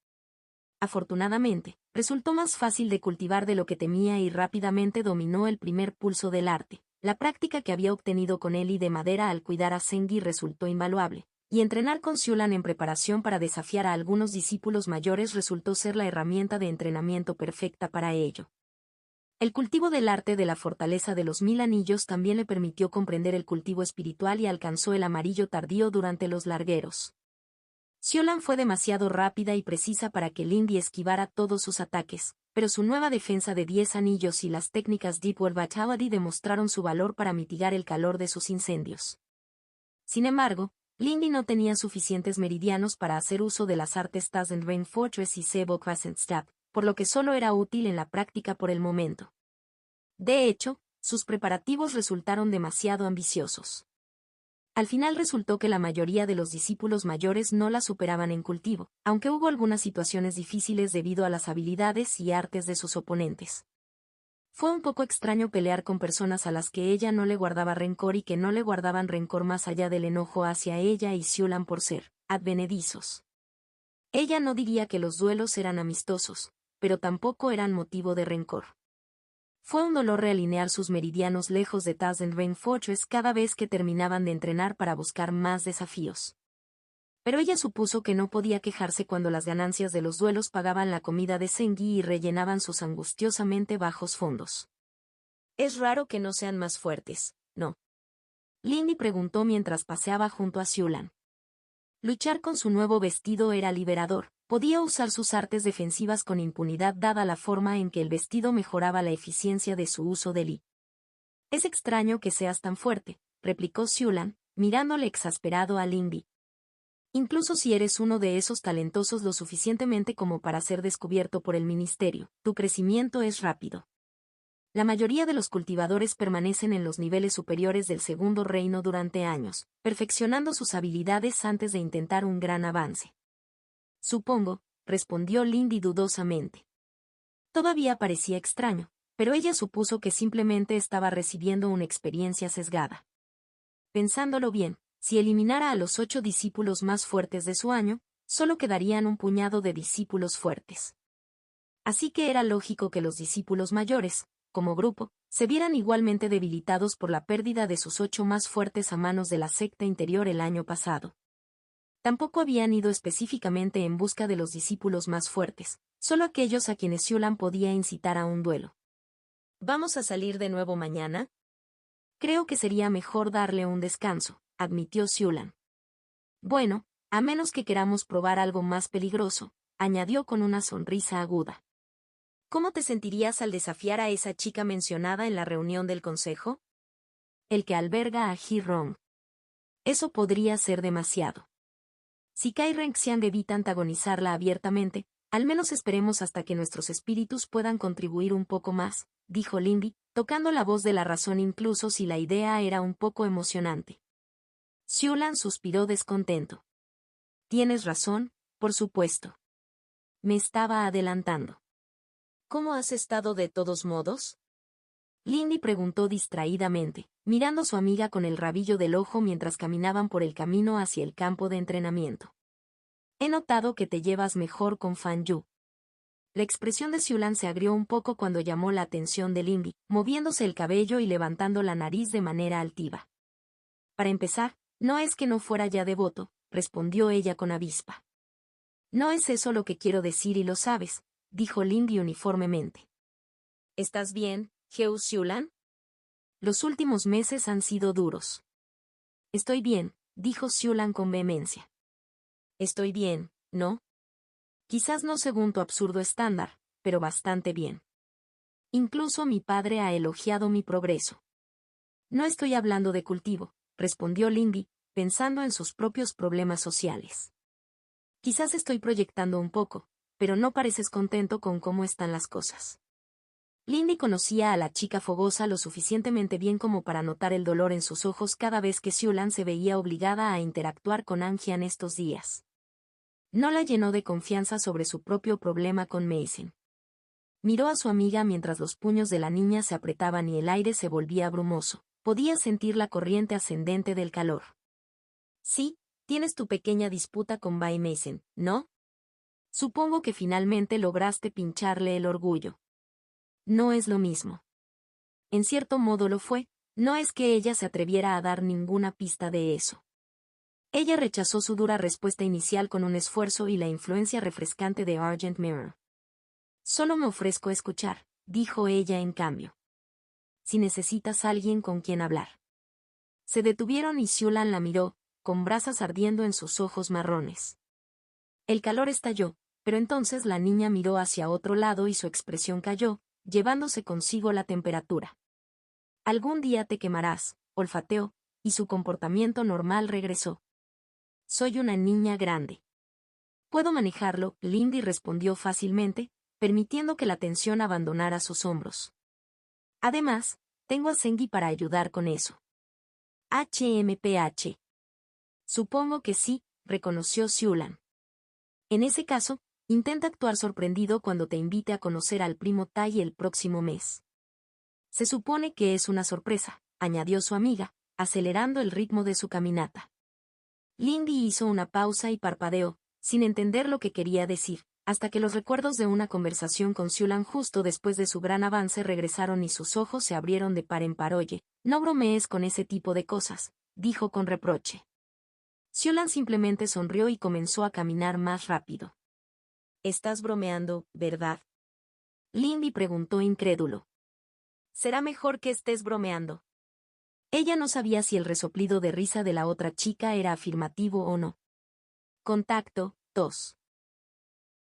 Afortunadamente, resultó más fácil de cultivar de lo que temía y rápidamente dominó el primer pulso del arte. La práctica que había obtenido con Eli de madera al cuidar a Sengi resultó invaluable, y entrenar con Xulan en preparación para desafiar a algunos discípulos mayores resultó ser la herramienta de entrenamiento perfecta para ello. El cultivo del arte de la fortaleza de los 1000 anillos también le permitió comprender el cultivo espiritual y alcanzó el amarillo tardío durante los largueros. Xulan fue demasiado rápida y precisa para que Lindy esquivara todos sus ataques, pero su nueva defensa de 10 anillos y las técnicas Deep World Vitality demostraron su valor para mitigar el calor de sus incendios. Sin embargo, Lindy no tenía suficientes meridianos para hacer uso de las artes Thousand Rain Fortress y Sable Crescent Stab, por lo que solo era útil en la práctica por el momento. De hecho, sus preparativos resultaron demasiado ambiciosos. Al final resultó que la mayoría de los discípulos mayores no la superaban en cultivo, aunque hubo algunas situaciones difíciles debido a las habilidades y artes de sus oponentes. Fue un poco extraño pelear con personas a las que ella no le guardaba rencor y que no le guardaban rencor más allá del enojo hacia ella y Xulan por ser advenedizos. Ella no diría que los duelos eran amistosos, pero tampoco eran motivo de rencor. Fue un dolor realinear sus meridianos lejos de Thousand Rain Fortress cada vez que terminaban de entrenar para buscar más desafíos. Pero ella supuso que no podía quejarse cuando las ganancias de los duelos pagaban la comida de Sengi y rellenaban sus angustiosamente bajos fondos. Es raro que no sean más fuertes, ¿no? Lindy preguntó mientras paseaba junto a Siulan. Luchar con su nuevo vestido era liberador. Podía usar sus artes defensivas con impunidad dada la forma en que el vestido mejoraba la eficiencia de su uso de Li. Es extraño que seas tan fuerte, replicó Siulan, mirándole exasperado a Lindy. Incluso si eres uno de esos talentosos lo suficientemente como para ser descubierto por el ministerio, tu crecimiento es rápido. La mayoría de los cultivadores permanecen en los niveles superiores del segundo reino durante años, perfeccionando sus habilidades antes de intentar un gran avance. Supongo, respondió Lindy dudosamente. Todavía parecía extraño, pero ella supuso que simplemente estaba recibiendo una experiencia sesgada. Pensándolo bien, si eliminara a los 8 discípulos más fuertes de su año, solo quedarían un puñado de discípulos fuertes. Así que era lógico que los discípulos mayores, como grupo, se vieran igualmente debilitados por la pérdida de sus 8 más fuertes a manos de la secta interior el año pasado. Tampoco habían ido específicamente en busca de los discípulos más fuertes, solo aquellos a quienes Siulan podía incitar a un duelo. ¿Vamos a salir de nuevo mañana? Creo que sería mejor darle un descanso, admitió Siulan. Bueno, a menos que queramos probar algo más peligroso, añadió con una sonrisa aguda. ¿Cómo te sentirías al desafiar a esa chica mencionada en la reunión del consejo? El que alberga a Ji-Rong. Eso podría ser demasiado. Si Kai Renxiang evita antagonizarla abiertamente, al menos esperemos hasta que nuestros espíritus puedan contribuir un poco más, dijo Lindy, tocando la voz de la razón incluso si la idea era un poco emocionante. Siulan suspiró descontento. Tienes razón, por supuesto. Me estaba adelantando. ¿Cómo has estado de todos modos? Lindy preguntó distraídamente, mirando a su amiga con el rabillo del ojo mientras caminaban por el camino hacia el campo de entrenamiento. He notado que te llevas mejor con Fan Yu. La expresión de Siulan se agrió un poco cuando llamó la atención de Lindy, moviéndose el cabello y levantando la nariz de manera altiva. Para empezar, no es que no fuera ya devoto, respondió ella con avispa. No es eso lo que quiero decir y lo sabes, dijo Lindy uniformemente. ¿Estás bien, Heo Siulan? Los últimos meses han sido duros. Estoy bien, dijo Siulan con vehemencia. Estoy bien, ¿no? Quizás no según tu absurdo estándar, pero bastante bien. Incluso mi padre ha elogiado mi progreso. No estoy hablando de cultivo, respondió Lindy, pensando en sus propios problemas sociales. Quizás estoy proyectando un poco, pero no pareces contento con cómo están las cosas. Lindy conocía a la chica fogosa lo suficientemente bien como para notar el dolor en sus ojos cada vez que Siulan se veía obligada a interactuar con Angian estos días. No la llenó de confianza sobre su propio problema con Mason. Miró a su amiga mientras los puños de la niña se apretaban y el aire se volvía brumoso. Podía sentir la corriente ascendente del calor. Sí, tienes tu pequeña disputa con Bai Mason, ¿no? Supongo que finalmente lograste pincharle el orgullo. No es lo mismo. En cierto modo lo fue, no es que ella se atreviera a dar ninguna pista de eso. Ella rechazó su dura respuesta inicial con un esfuerzo y la influencia refrescante de Argent Mirror. Solo me ofrezco a escuchar, dijo ella en cambio. Si necesitas alguien con quien hablar. Se detuvieron y Siulan la miró, con brasas ardiendo en sus ojos marrones. El calor estalló, pero entonces la niña miró hacia otro lado y su expresión cayó, llevándose consigo la temperatura. Algún día te quemarás, olfateó, y su comportamiento normal regresó. Soy una niña grande. Puedo manejarlo, Lindy respondió fácilmente, permitiendo que la tensión abandonara sus hombros. Además, tengo a Sengi para ayudar con eso. HMPH. Supongo que sí, reconoció Siulan. En ese caso, intenta actuar sorprendido cuando te invite a conocer al primo Tai el próximo mes. Se supone que es una sorpresa, añadió su amiga, acelerando el ritmo de su caminata. Lindy hizo una pausa y parpadeó, sin entender lo que quería decir, hasta que los recuerdos de una conversación con Siulan justo después de su gran avance regresaron y sus ojos se abrieron de par en par. Oye, no bromees con ese tipo de cosas, dijo con reproche. Siulan simplemente sonrió y comenzó a caminar más rápido. Estás bromeando, ¿verdad? Lindy preguntó incrédulo. Será mejor que estés bromeando. Ella no sabía si el resoplido de risa de la otra chica era afirmativo o no. Contacto 2.